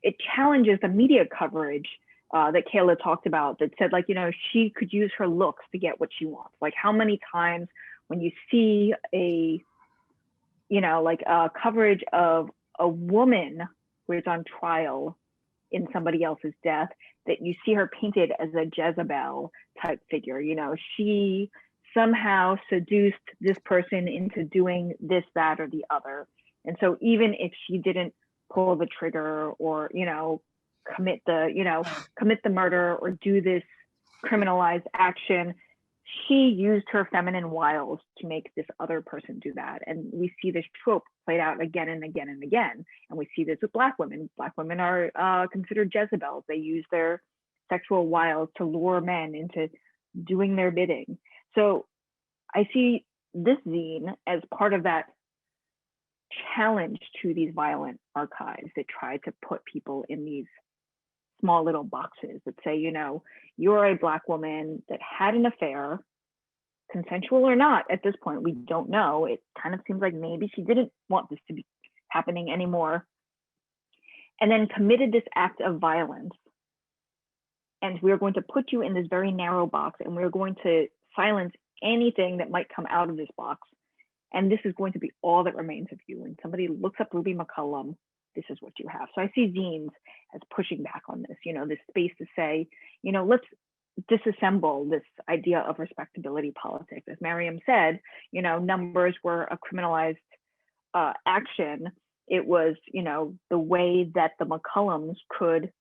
It challenges the media coverage that Kayla talked about that said, like, you know, she could use her looks to get what she wants. Like, how many times when you see a, you know, like a coverage of a woman who is on trial in somebody else's death, that you see her painted as a Jezebel type figure. You know, she somehow seduced this person into doing this, that, or the other. And so even if she didn't pull the trigger or, you know, commit the murder or do this criminalized action, she used her feminine wiles to make this other person do that. And we see this trope played out again and again and again. And we see this with Black women. Black women are considered Jezebels. They use their sexual wiles to lure men into doing their bidding. So I see this zine as part of that challenge to these violent archives that try to put people in these small little boxes that say, you know, you're a Black woman that had an affair, consensual or not. At this point, we don't know. It kind of seems like maybe she didn't want this to be happening anymore, and then committed this act of violence. And we're going to put you in this very narrow box, and we're going to silence anything that might come out of this box. And this is going to be all that remains of you. When somebody looks up Ruby McCollum, this is what you have. So I see zines as pushing back on this, you know, this space to say, you know, let's disassemble this idea of respectability politics. As Miriam said, you know, numbers were a criminalized action. It was, you know, the way that the McCullums could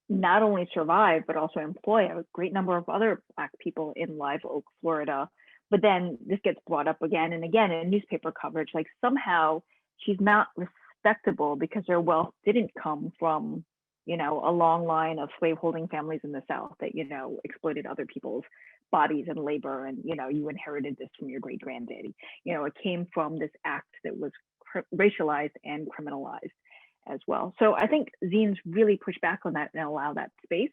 not only survive, but also employ a great number of other Black people in Live Oak, Florida. But then this gets brought up again and again in newspaper coverage, like somehow she's not respectable because her wealth didn't come from, you know, a long line of slaveholding families in the South that, you know, exploited other people's bodies and labor. And, you know, you inherited this from your great granddaddy. You know, it came from this act that was racialized and criminalized as well. So I think zines really push back on that and allow that space.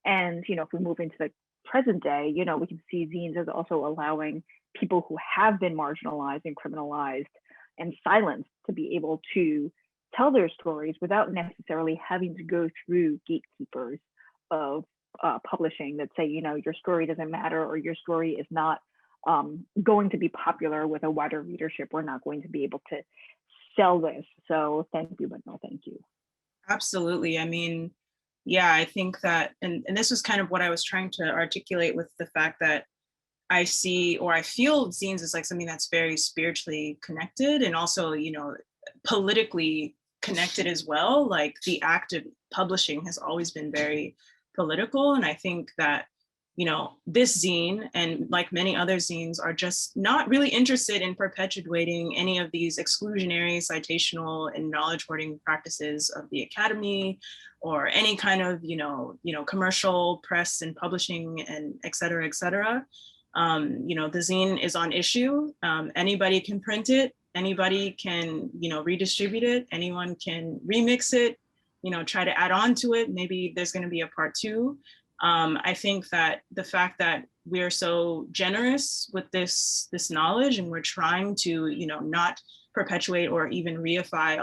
And, you know, if we move into the present day, you know, we can see zines as also allowing people who have been marginalized and criminalized and silenced to be able to tell their stories without necessarily having to go through gatekeepers of publishing that say, you know, your story doesn't matter, or your story is not going to be popular with a wider readership. We're not going to be able to sell this. So thank you, but no thank you. Absolutely. I mean, yeah, I think that, and this was kind of what I was trying to articulate with the fact that I see, or I feel zines as like something that's very spiritually connected and also, you know, politically connected as well. Like the act of publishing has always been very political. And I think that, you know, this zine and like many other zines are just not really interested in perpetuating any of these exclusionary, citational, and knowledge hoarding practices of the academy or any kind of, you know, commercial press and publishing and et cetera, et cetera. You know, the zine is on issue. Anybody can print it. anybody can, redistribute it. Anyone can remix it, try to add on to it. Maybe there's going to be a part 2. I think that the fact that we are so generous with this knowledge, and we're trying to, not perpetuate or even reify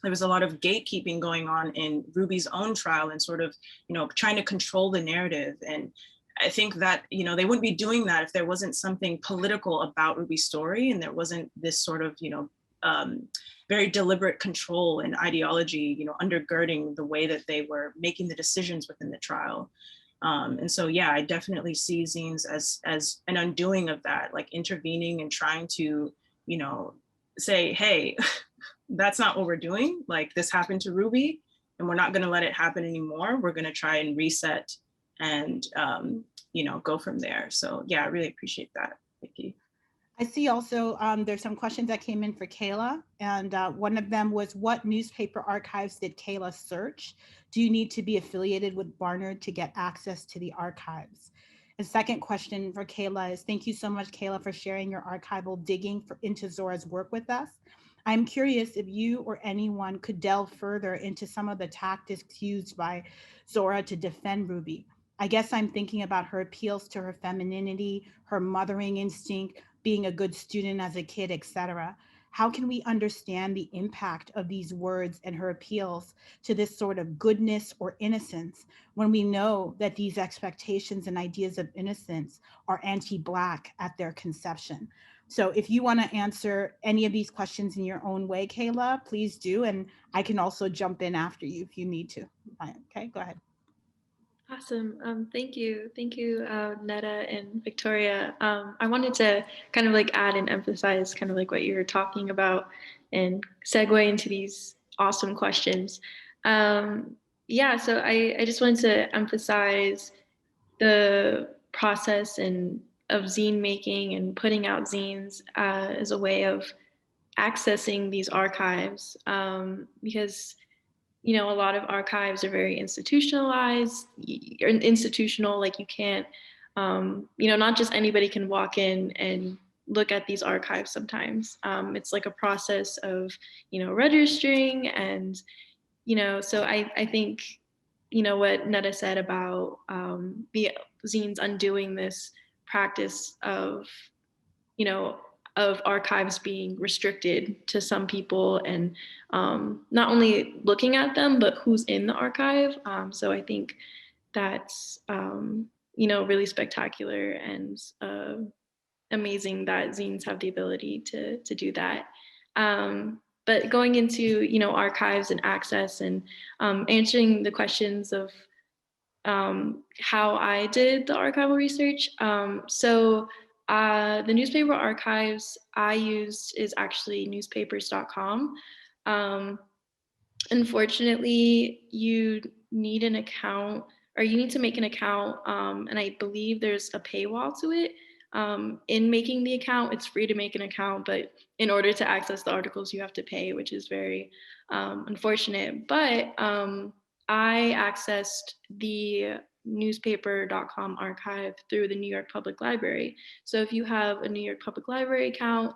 there was a lot of gatekeeping going on in Ruby's own trial, and sort of, trying to control the narrative. And I think that, they wouldn't be doing that if there wasn't something political about Ruby's story, and there wasn't this sort of, very deliberate control and ideology, undergirding the way that they were making the decisions within the trial. And so, yeah, I definitely see zines as an undoing of that, like intervening and trying to, say, hey, that's not what we're doing. Like, this happened to Ruby, and we're not going to let it happen anymore. We're going to try and reset and, go from there. So, yeah, I really appreciate that, Vicky. I see also there's some questions that came in for Kayla, and one of them was, what newspaper archives did Kayla search? Do you need to be affiliated with Barnard to get access to the archives? The second question for Kayla is, thank you so much, Kayla, for sharing your archival digging into Zora's work with us. I'm curious if you or anyone could delve further into some of the tactics used by Zora to defend Ruby. I guess I'm thinking about her appeals to her femininity, her mothering instinct, being a good student as a kid, etc. How can we understand the impact of these words and her appeals to this sort of goodness or innocence when we know that these expectations and ideas of innocence are anti-Black at their conception? So if you want to answer any of these questions in your own way, Kayla, please do. And I can also jump in after you if you need to. Okay, go ahead. Awesome. Thank you, Netta and Victoria. I wanted to kind of like add and emphasize kind of like what you were talking about and segue into these awesome questions. Yeah, so I just wanted to emphasize the process of zine making and putting out zines as a way of accessing these archives, because a lot of archives are very institutionalized or institutional. Like, you can't, not just anybody can walk in and look at these archives sometimes. It's like a process of, registering and, so I think, what Netta said about the zines undoing this practice of, of archives being restricted to some people, and not only looking at them, but who's in the archive. So I think that's, really spectacular and amazing that zines have the ability to do that. But going into, archives and access and answering the questions of how I did the archival research. So the newspaper archives I used is actually newspapers.com. Unfortunately, you need an account, or you need to make an account, and I believe there's a paywall to it. In making the account, it's free to make an account, but in order to access the articles, you have to pay, which is very unfortunate. But I accessed the newspaper.com archive through the New York Public Library. So if you have a New York Public Library account,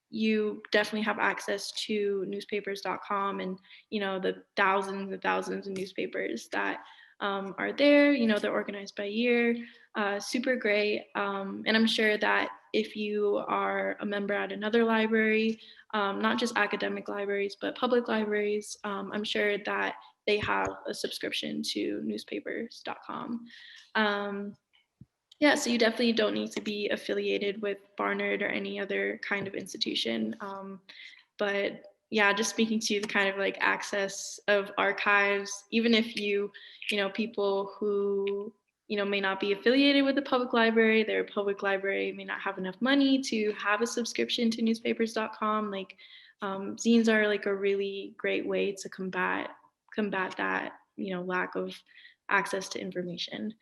you definitely have access to newspapers.com and, the thousands and thousands of newspapers that are there. They're organized by year, super great. And I'm sure that if you are a member at another library, not just academic libraries, but public libraries, I'm sure that they have a subscription to newspapers.com. Yeah, so you definitely don't need to be affiliated with Barnard or any other kind of institution. But yeah, just speaking to the kind of like access of archives, even if people who, may not be affiliated with the public library, their public library may not have enough money to have a subscription to newspapers.com. Like, zines are like a really great way to combat that, lack of access to information.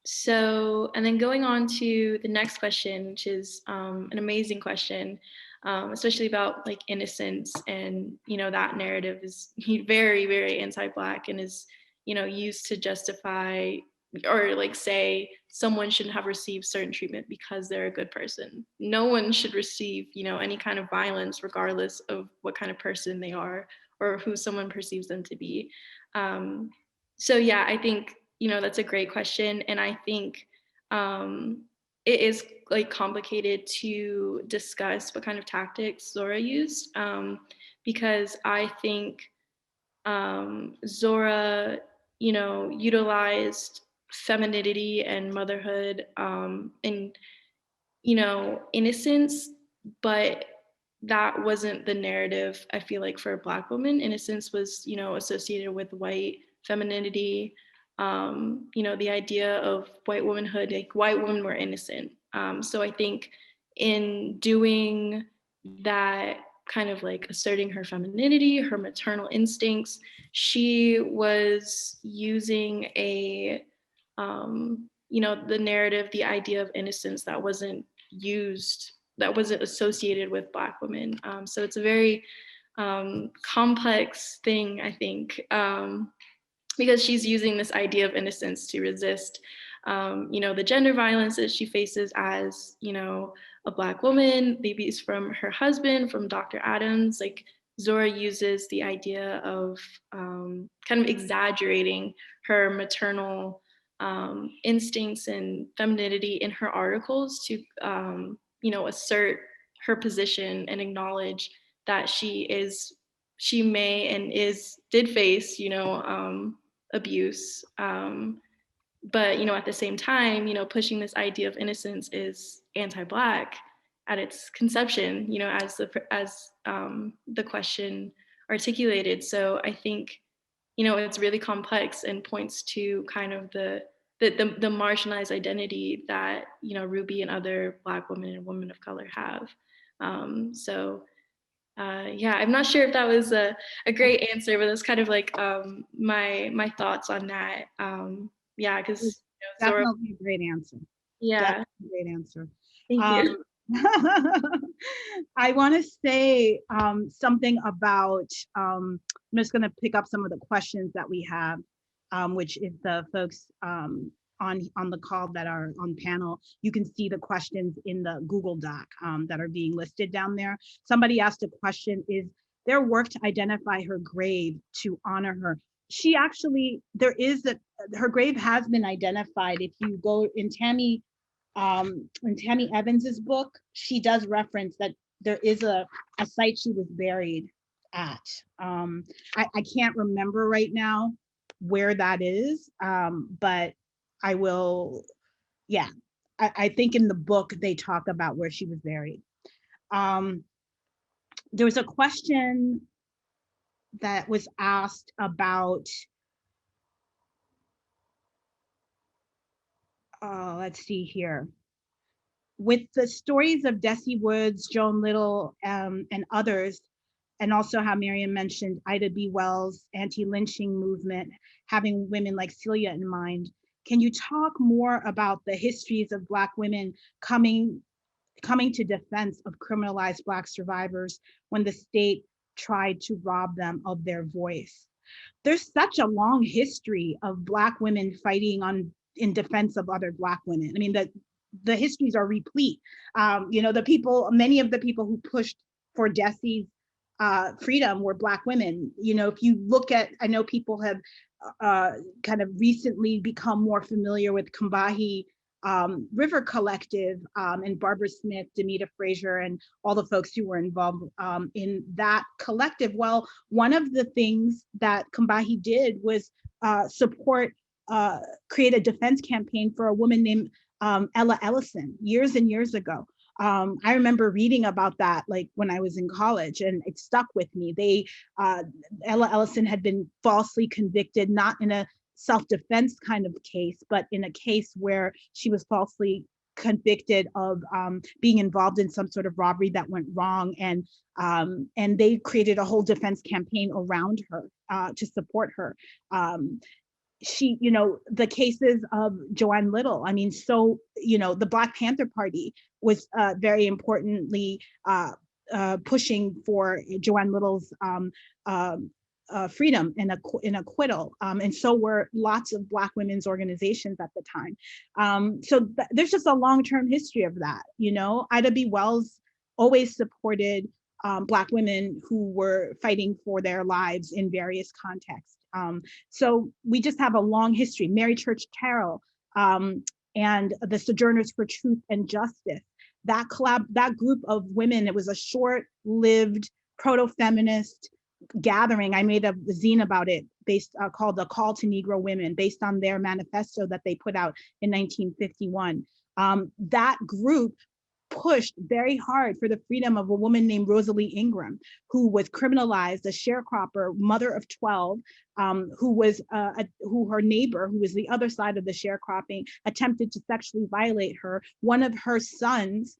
So, and then going on to the next question, which is an amazing question, especially about like innocence, and that narrative is very, very anti-Black and is used to justify or like say someone shouldn't have received certain treatment because they're a good person. No one should receive, any kind of violence regardless of what kind of person they are or who someone perceives them to be. So yeah, I think, that's a great question. And I think it is like complicated to discuss what kind of tactics Zora used, because I think Zora, utilized femininity and motherhood and, innocence, but that wasn't the narrative, I feel like, for Black women. Innocence was, associated with white femininity, the idea of white womanhood, like white women were innocent. So I think in doing that, kind of like asserting her femininity, her maternal instincts, she was using the narrative, the idea of innocence that wasn't associated with Black women. So it's a very complex thing, I think, because she's using this idea of innocence to resist, the gender violence that she faces as, a Black woman. Maybe it's from her husband, from Dr. Adams. Like Zora uses the idea of kind of exaggerating her maternal instincts and femininity in her articles to, assert her position and acknowledge that she may and did face, abuse. But, at the same time, pushing this idea of innocence is anti-Black at its conception, as the question articulated. So I think, it's really complex and points to kind of the marginalized identity that, Ruby and other Black women and women of color have. Yeah, I'm not sure if that was a great answer, but that's kind of like my thoughts on that. Yeah, because definitely a great answer. Yeah, definitely a great answer. Thank you. I want to say something about. I'm just going to pick up some of the questions that we have, which is the folks on the call that are on panel. You can see the questions in the Google Doc that are being listed down there. Somebody asked a question: is there work to identify her grave to honor her? She actually, her grave has been identified. If you go in Tammy Evans's book, she does reference that there is a site she was buried at. I can't remember right now where that is, but I will, yeah. I think in the book they talk about where she was buried. There was a question that was asked about, let's see here. With the stories of Desi Woods, Joan Little, and others, and also how Miriam mentioned Ida B. Wells' anti-lynching movement, having women like Celia in mind, can you talk more about the histories of Black women coming to defense of criminalized Black survivors when the state tried to rob them of their voice? There's such a long history of Black women fighting in defense of other Black women. I mean, the histories are replete. Many of the people who pushed for Desi's freedom were Black women. If you look at, I know people have kind of recently become more familiar with Combahee River Collective and Barbara Smith, Demita Frazier, and all the folks who were involved in that collective. Well, one of the things that Combahee did was create a defense campaign for a woman named Ella Ellison years and years ago. I remember reading about that like when I was in college, and it stuck with me. Ella Ellison had been falsely convicted, not in a self-defense kind of case, but in a case where she was falsely convicted of being involved in some sort of robbery that went wrong, and they created a whole defense campaign around her to support her. The cases of Joanne Little, the Black Panther Party was very importantly pushing for Joanne Little's freedom and an acquittal. And so were lots of Black women's organizations at the time. There's just a long-term history of that. Ida B. Wells always supported Black women who were fighting for their lives in various contexts. So we just have a long history. Mary Church Terrell and the Sojourners for Truth and Justice. That group of women, it was a short-lived proto-feminist gathering. I made a zine about it called The Call to Negro Women, based on their manifesto that they put out in 1951. That group pushed very hard for the freedom of a woman named Rosalie Ingram, who was criminalized, a sharecropper, mother of 12, who her neighbor, who was the other side of the sharecropping, attempted to sexually violate her. One of her sons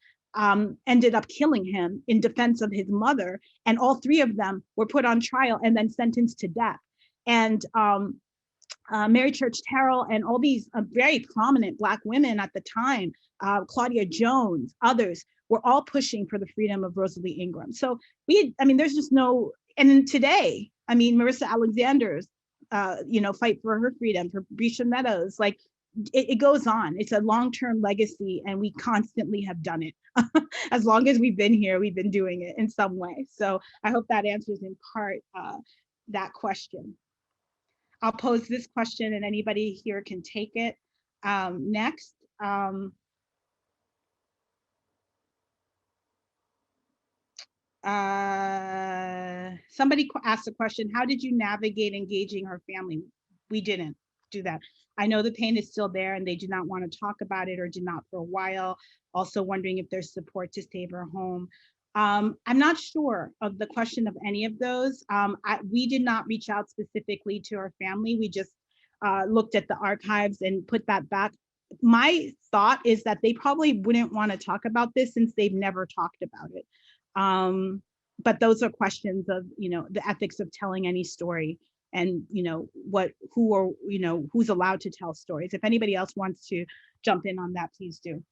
ended up killing him in defense of his mother, and all three of them were put on trial and then sentenced to death. And Mary Church Terrell and all these very prominent Black women at the time, Claudia Jones, others, were all pushing for the freedom of Rosalie Ingram. So there's just no, and today, Marissa Alexander's, fight for her freedom, for Brescia Meadows, like it goes on. It's a long-term legacy, and we constantly have done it. As long as we've been here, we've been doing it in some way. So I hope that answers in part that question. I'll pose this question and anybody here can take it. Next. Somebody asked a question, how did you navigate engaging her family? We didn't do that. I know the pain is still there and they did not want to talk about it, or did not for a while. Also wondering if there's support to save her home. I'm not sure of the question of any of those. We did not reach out specifically to our family. We just looked at the archives and put that back. My thought is that they probably wouldn't want to talk about this since they've never talked about it. But those are questions of, the ethics of telling any story, and who's allowed to tell stories. If anybody else wants to jump in on that, please do.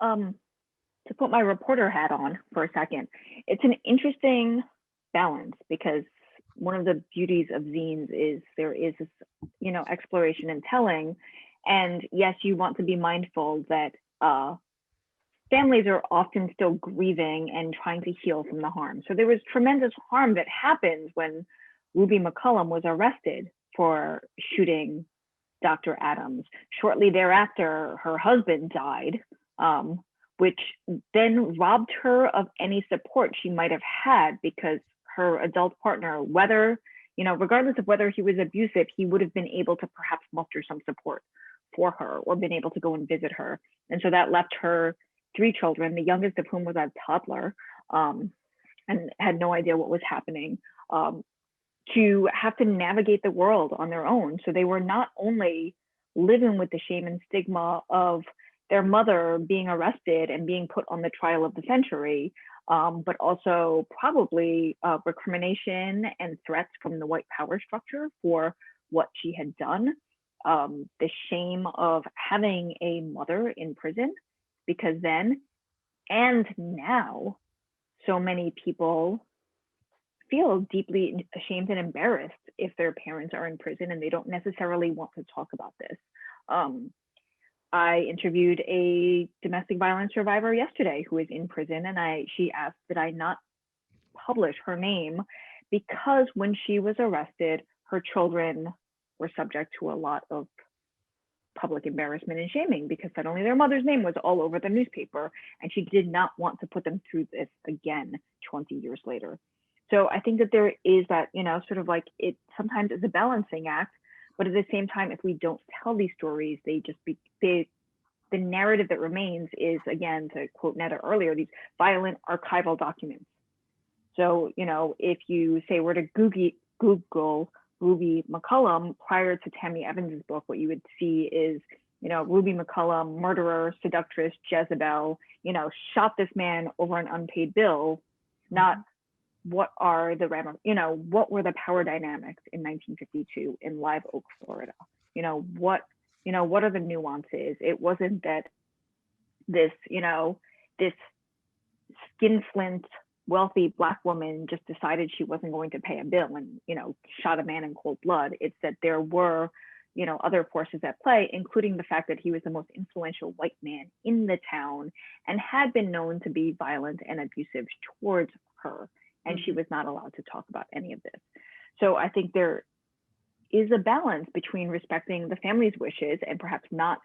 To put my reporter hat on for a second, it's an interesting balance, because one of the beauties of zines is there is this, exploration and telling. And yes, you want to be mindful that families are often still grieving and trying to heal from the harm. So there was tremendous harm that happened when Ruby McCollum was arrested for shooting Dr. Adams. Shortly thereafter, her husband died, which then robbed her of any support she might have had, because her adult partner, regardless of whether he was abusive, he would have been able to perhaps muster some support for her or been able to go and visit her. And so that left her 3 children, the youngest of whom was a toddler, and had no idea what was happening, to have to navigate the world on their own. So they were not only living with the shame and stigma of their mother being arrested and being put on the trial of the century, but also probably recrimination and threats from the white power structure for what she had done. The shame of having a mother in prison, because then and now so many people feel deeply ashamed and embarrassed if their parents are in prison and they don't necessarily want to talk about this. I interviewed a domestic violence survivor yesterday who is in prison, and she asked that I not publish her name because when she was arrested, her children were subject to a lot of public embarrassment and shaming, because suddenly their mother's name was all over the newspaper, and she did not want to put them through this again 20 years later. So I think that there is that, sort of like, it sometimes is a balancing act, but at the same time, if we don't tell these stories, the narrative that remains is, again, to quote Netta earlier, these violent archival documents. So, if you say were to Google Ruby McCollum prior to Tammy Evans's book, what you would see is, Ruby McCollum, murderer, seductress, Jezebel, shot this man over an unpaid bill, not what are the what were the power dynamics in 1952 in Live Oak, Florida? What are the nuances? It wasn't that this, this skinflint, wealthy Black woman just decided she wasn't going to pay a bill and, you know, shot a man in cold blood. It's that there were, you know, other forces at play, including the fact that he was the most influential white man in the town and had been known to be violent and abusive towards her. And she was not allowed to talk about any of this. So I think there is a balance between respecting the family's wishes and perhaps not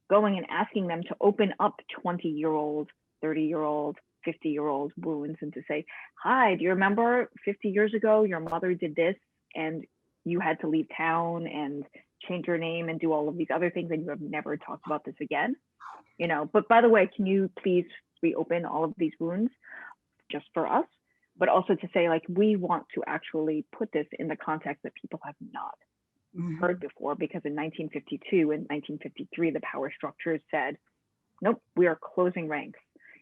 going and asking them to open up 20-year-old, 30-year-old, 50-year-old wounds and to say, hi, do you remember 50 years ago, your mother did this and you had to leave town and change your name and do all of these other things and you have never talked about this again? You know, but by the way, can you please reopen all of these wounds just for us? But also to say, like, we want to actually put this in the context that people have not heard before, because in 1952 and 1953, the power structures said, nope, we are closing ranks,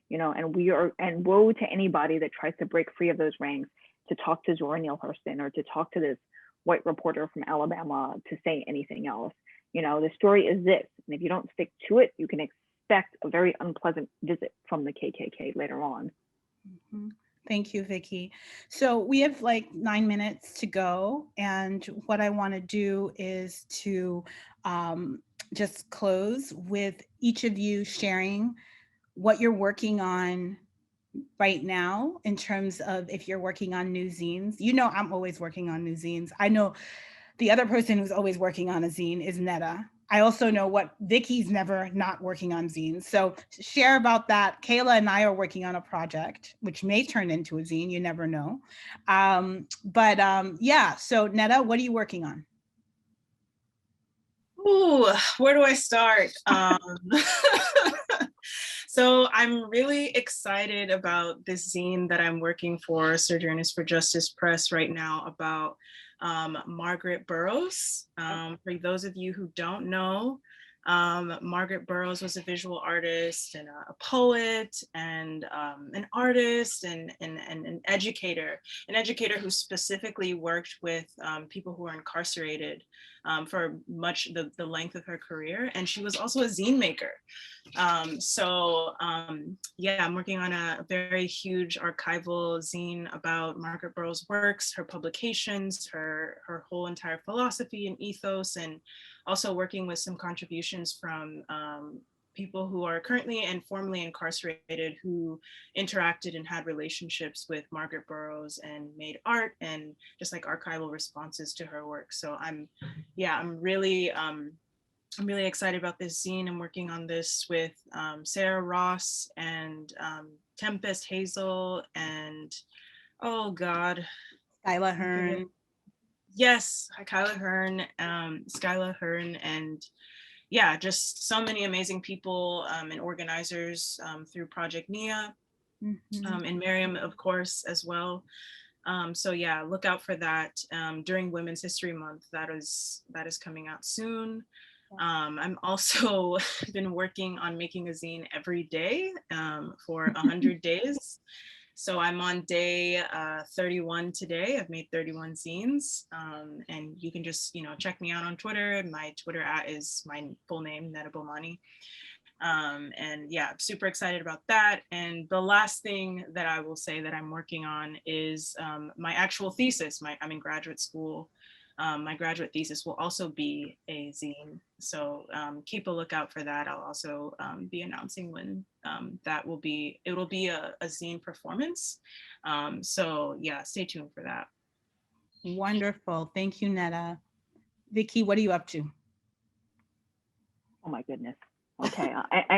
you know, and woe to anybody that tries to break free of those ranks to talk to Zora Neale Hurston or to talk to this white reporter from Alabama to say anything else. You know, the story is this, and if you don't stick to it, you can expect a very unpleasant visit from the KKK later on. Thank you, Vicky. So we have like 9 minutes to go. And what I want to do is to just close with each of you sharing what you're working on right now in terms of if you're working on new zines. You know, I'm always working on new zines. I know the other person who's always working on a zine is Netta. I also know what Vicky's never not working on zines. So share about that. Kayla and I are working on a project, which may turn into a zine, you never know. Yeah, so Netta, what are you working on? Ooh, where do I start? So I'm really excited about this zine that I'm working for Sojourners for Justice Press right now about Margaret Burroughs. For those of you who don't know, Margaret Burroughs was a visual artist and a poet and an artist and an educator who specifically worked with people who are incarcerated for much the length of her career. And she was also a zine maker. Yeah, I'm working on a very huge archival zine about Margaret Burroughs' works, her publications, her whole entire philosophy and ethos, and also working with some contributions from people who are currently and formerly incarcerated who interacted and had relationships with Margaret Burroughs and made art and just like archival responses to her work. So I'm really excited about this zine. I'm working on this with Sarah Ross and Tempest Hazel and, oh God. Skyla Hearn. Yes, Skyla Hearn, and yeah, just so many amazing people and organizers through Project Nia, and Miriam, of course, as well. So yeah, look out for that during Women's History Month. That is coming out soon. I'm also been working on making a zine every day for 100 days. So I'm on day 31 today. I've made 31 zines, and you can just, check me out on Twitter. My Twitter is my full name, Netta Bomani. And yeah, I'm super excited about that. And the last thing that I will say that I'm working on is my actual thesis. I'm in graduate school. My graduate thesis will also be a zine. So keep a lookout for that. I'll also be announcing when that will be. It will be a zine performance. So yeah, stay tuned for that. Wonderful. Thank you, Netta. Vicky, what are you up to? Oh my goodness. Okay,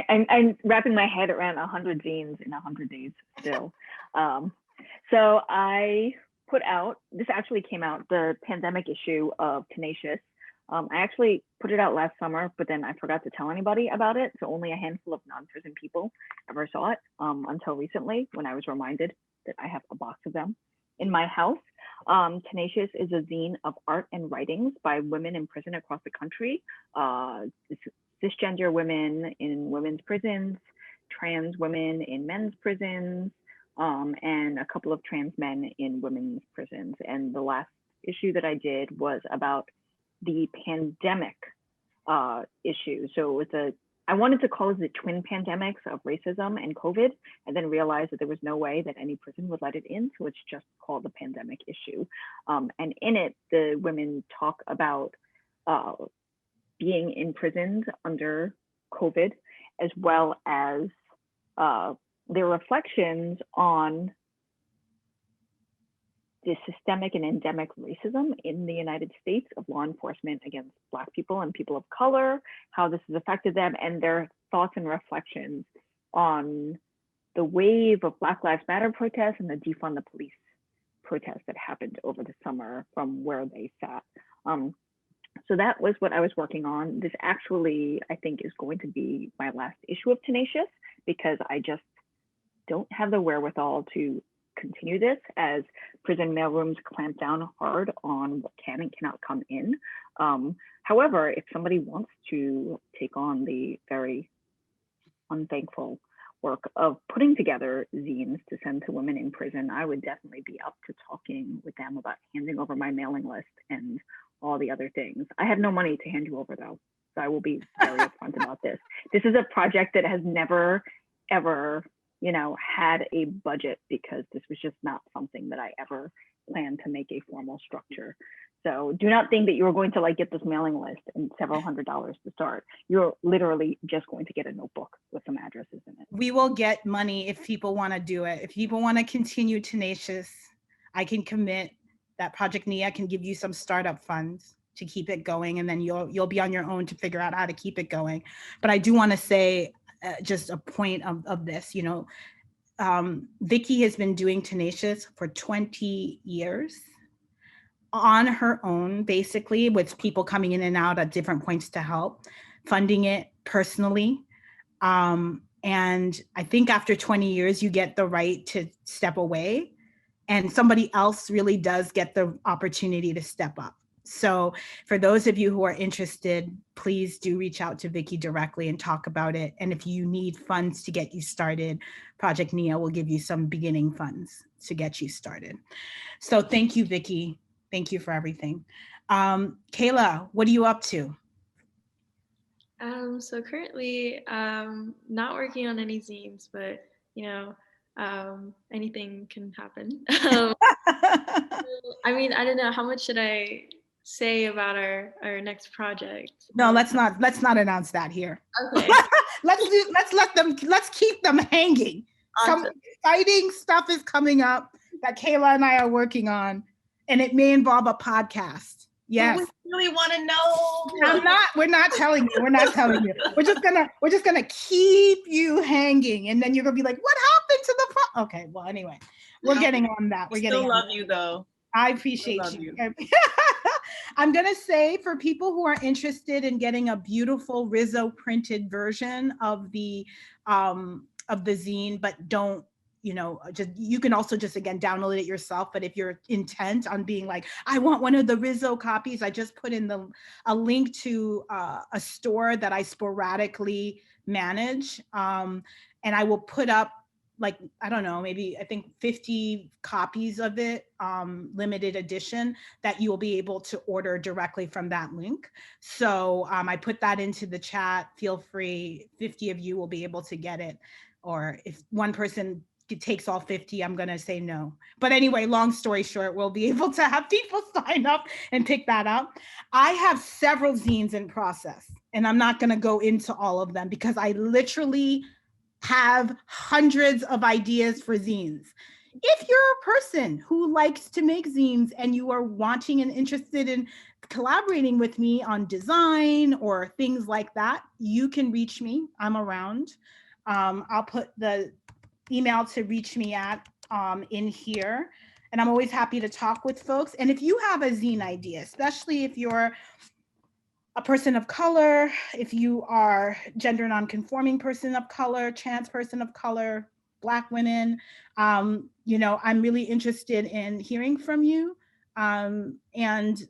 I'm wrapping my head around 100 zines in 100 days still. So I put out, this actually came out, the pandemic issue of Tenacious. I actually put it out last summer, but then I forgot to tell anybody about it. So only a handful of non-prison people ever saw it until recently when I was reminded that I have a box of them in my house. Tenacious is a zine of art and writings by women in prison across the country. Cisgender women in women's prisons, trans women in men's prisons, and a couple of trans men in women's prisons. And the last issue that I did was about the pandemic issue. So it's I wanted to call it the twin pandemics of racism and COVID, and then realized that there was no way that any prison would let it in. So it's just called the pandemic issue. And in it, the women talk about being imprisoned under COVID, as well as their reflections on the systemic and endemic racism in the United States of law enforcement against Black people and people of color, how this has affected them, and their thoughts and reflections on the wave of Black Lives Matter protests and the defund the police protests that happened over the summer from where they sat. So that was what I was working on. This actually, I think, is going to be my last issue of Tenacious, because I just don't have the wherewithal to continue this as prison mailrooms clamp down hard on what can and cannot come in. However, if somebody wants to take on the very unthankful work of putting together zines to send to women in prison, I would definitely be up to talking with them about handing over my mailing list and all the other things. I have no money to hand you over though, so I will be very upfront about this. This is a project that has never, ever, had a budget, because this was just not something that I ever planned to make a formal structure. So do not think that you're going to get this mailing list and several $100s to start. You're literally just going to get a notebook with some addresses in it. We will get money if people want to do it. If people want to continue Tenacious, I can commit that Project Nia can give you some startup funds to keep it going, and then you'll be on your own to figure out how to keep it going. But I do want to say just a point of this, Vicky has been doing Tenacious for 20 years on her own, basically, with people coming in and out at different points to help, funding it personally. And I think after 20 years, you get the right to step away, and somebody else really does get the opportunity to step up. So for those of you who are interested, please do reach out to Vicky directly and talk about it. And if you need funds to get you started, Project Nia will give you some beginning funds to get you started. So thank you, Vicky. Thank you for everything. Kayla, what are you up to? So currently, not working on any zines, but anything can happen. I mean, I don't know, how much should I say about our next project? No, let's not announce that here. Okay. let's keep them hanging. Awesome. Some exciting stuff is coming up that Kayla and I are working on, and it may involve a podcast. Yes. But we really want to know. We're not telling you. We're not telling you. We're just gonna keep you hanging, and then you're gonna be like, what happened to the okay, well, anyway, we're getting on that. We still love you though. I appreciate you. I'm gonna say, for people who are interested in getting a beautiful Rizzo printed version of the zine, but don't, you can also just, again, download it yourself. But if you're intent on being like, I want one of the Rizzo copies, I just put in a link to a store that I sporadically manage. And I will put up, I don't know, maybe I think 50 copies of it, limited edition, that you will be able to order directly from that link. So I put that into the chat. Feel free, 50 of you will be able to get it. Or if one person takes all 50, I'm gonna say no. But anyway, long story short, we'll be able to have people sign up and pick that up. I have several zines in process, and I'm not gonna go into all of them because I literally have hundreds of ideas for zines. If you're a person who likes to make zines and you are wanting and interested in collaborating with me on design or things like that, you can reach me. I'm around. I'll put the email to reach me at in here, and I'm always happy to talk with folks. And if you have a zine idea, especially if you're a person of color, if you are gender nonconforming person of color, trans person of color, Black women, I'm really interested in hearing from you. And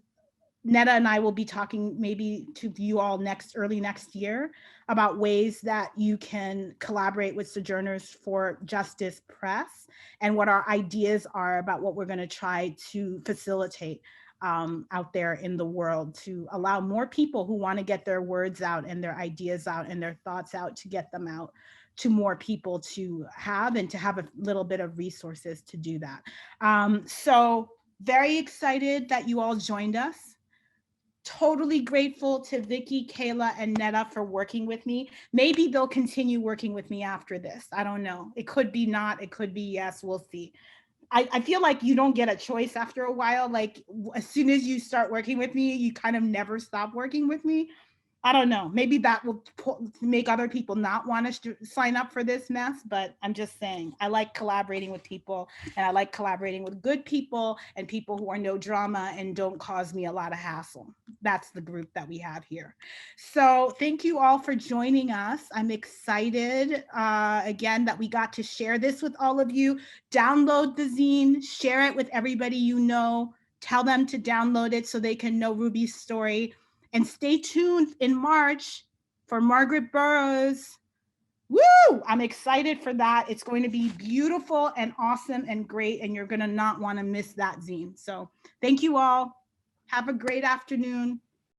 Netta and I will be talking maybe to you all early next year about ways that you can collaborate with Sojourners for Justice Press and what our ideas are about what we're going to try to facilitate. out there in the world, to allow more people who want to get their words out and their ideas out and their thoughts out, to get them out to more people to have, and to have a little bit of resources to do that. So very excited that you all joined us. Totally grateful to Vicky, Kayla, and Netta for working with me. Maybe they'll continue working with me after this. I don't know. It could be not, it could be yes, we'll see. I feel like you don't get a choice after a while. Like as soon as you start working with me, you kind of never stop working with me. I don't know. Maybe that will make other people not want to sign up for this mess, but I'm just saying, I like collaborating with people, and I like collaborating with good people and people who are no drama and don't cause me a lot of hassle. That's the group that we have here. So thank you all for joining us. I'm excited again that we got to share this with all of you. Download the zine, share it with everybody you know, tell them to download it so they can know Ruby's story. And stay tuned in March for Margaret Burroughs. Woo! I'm excited for that. It's going to be beautiful and awesome and great, and you're going to not want to miss that zine. So thank you all. Have a great afternoon.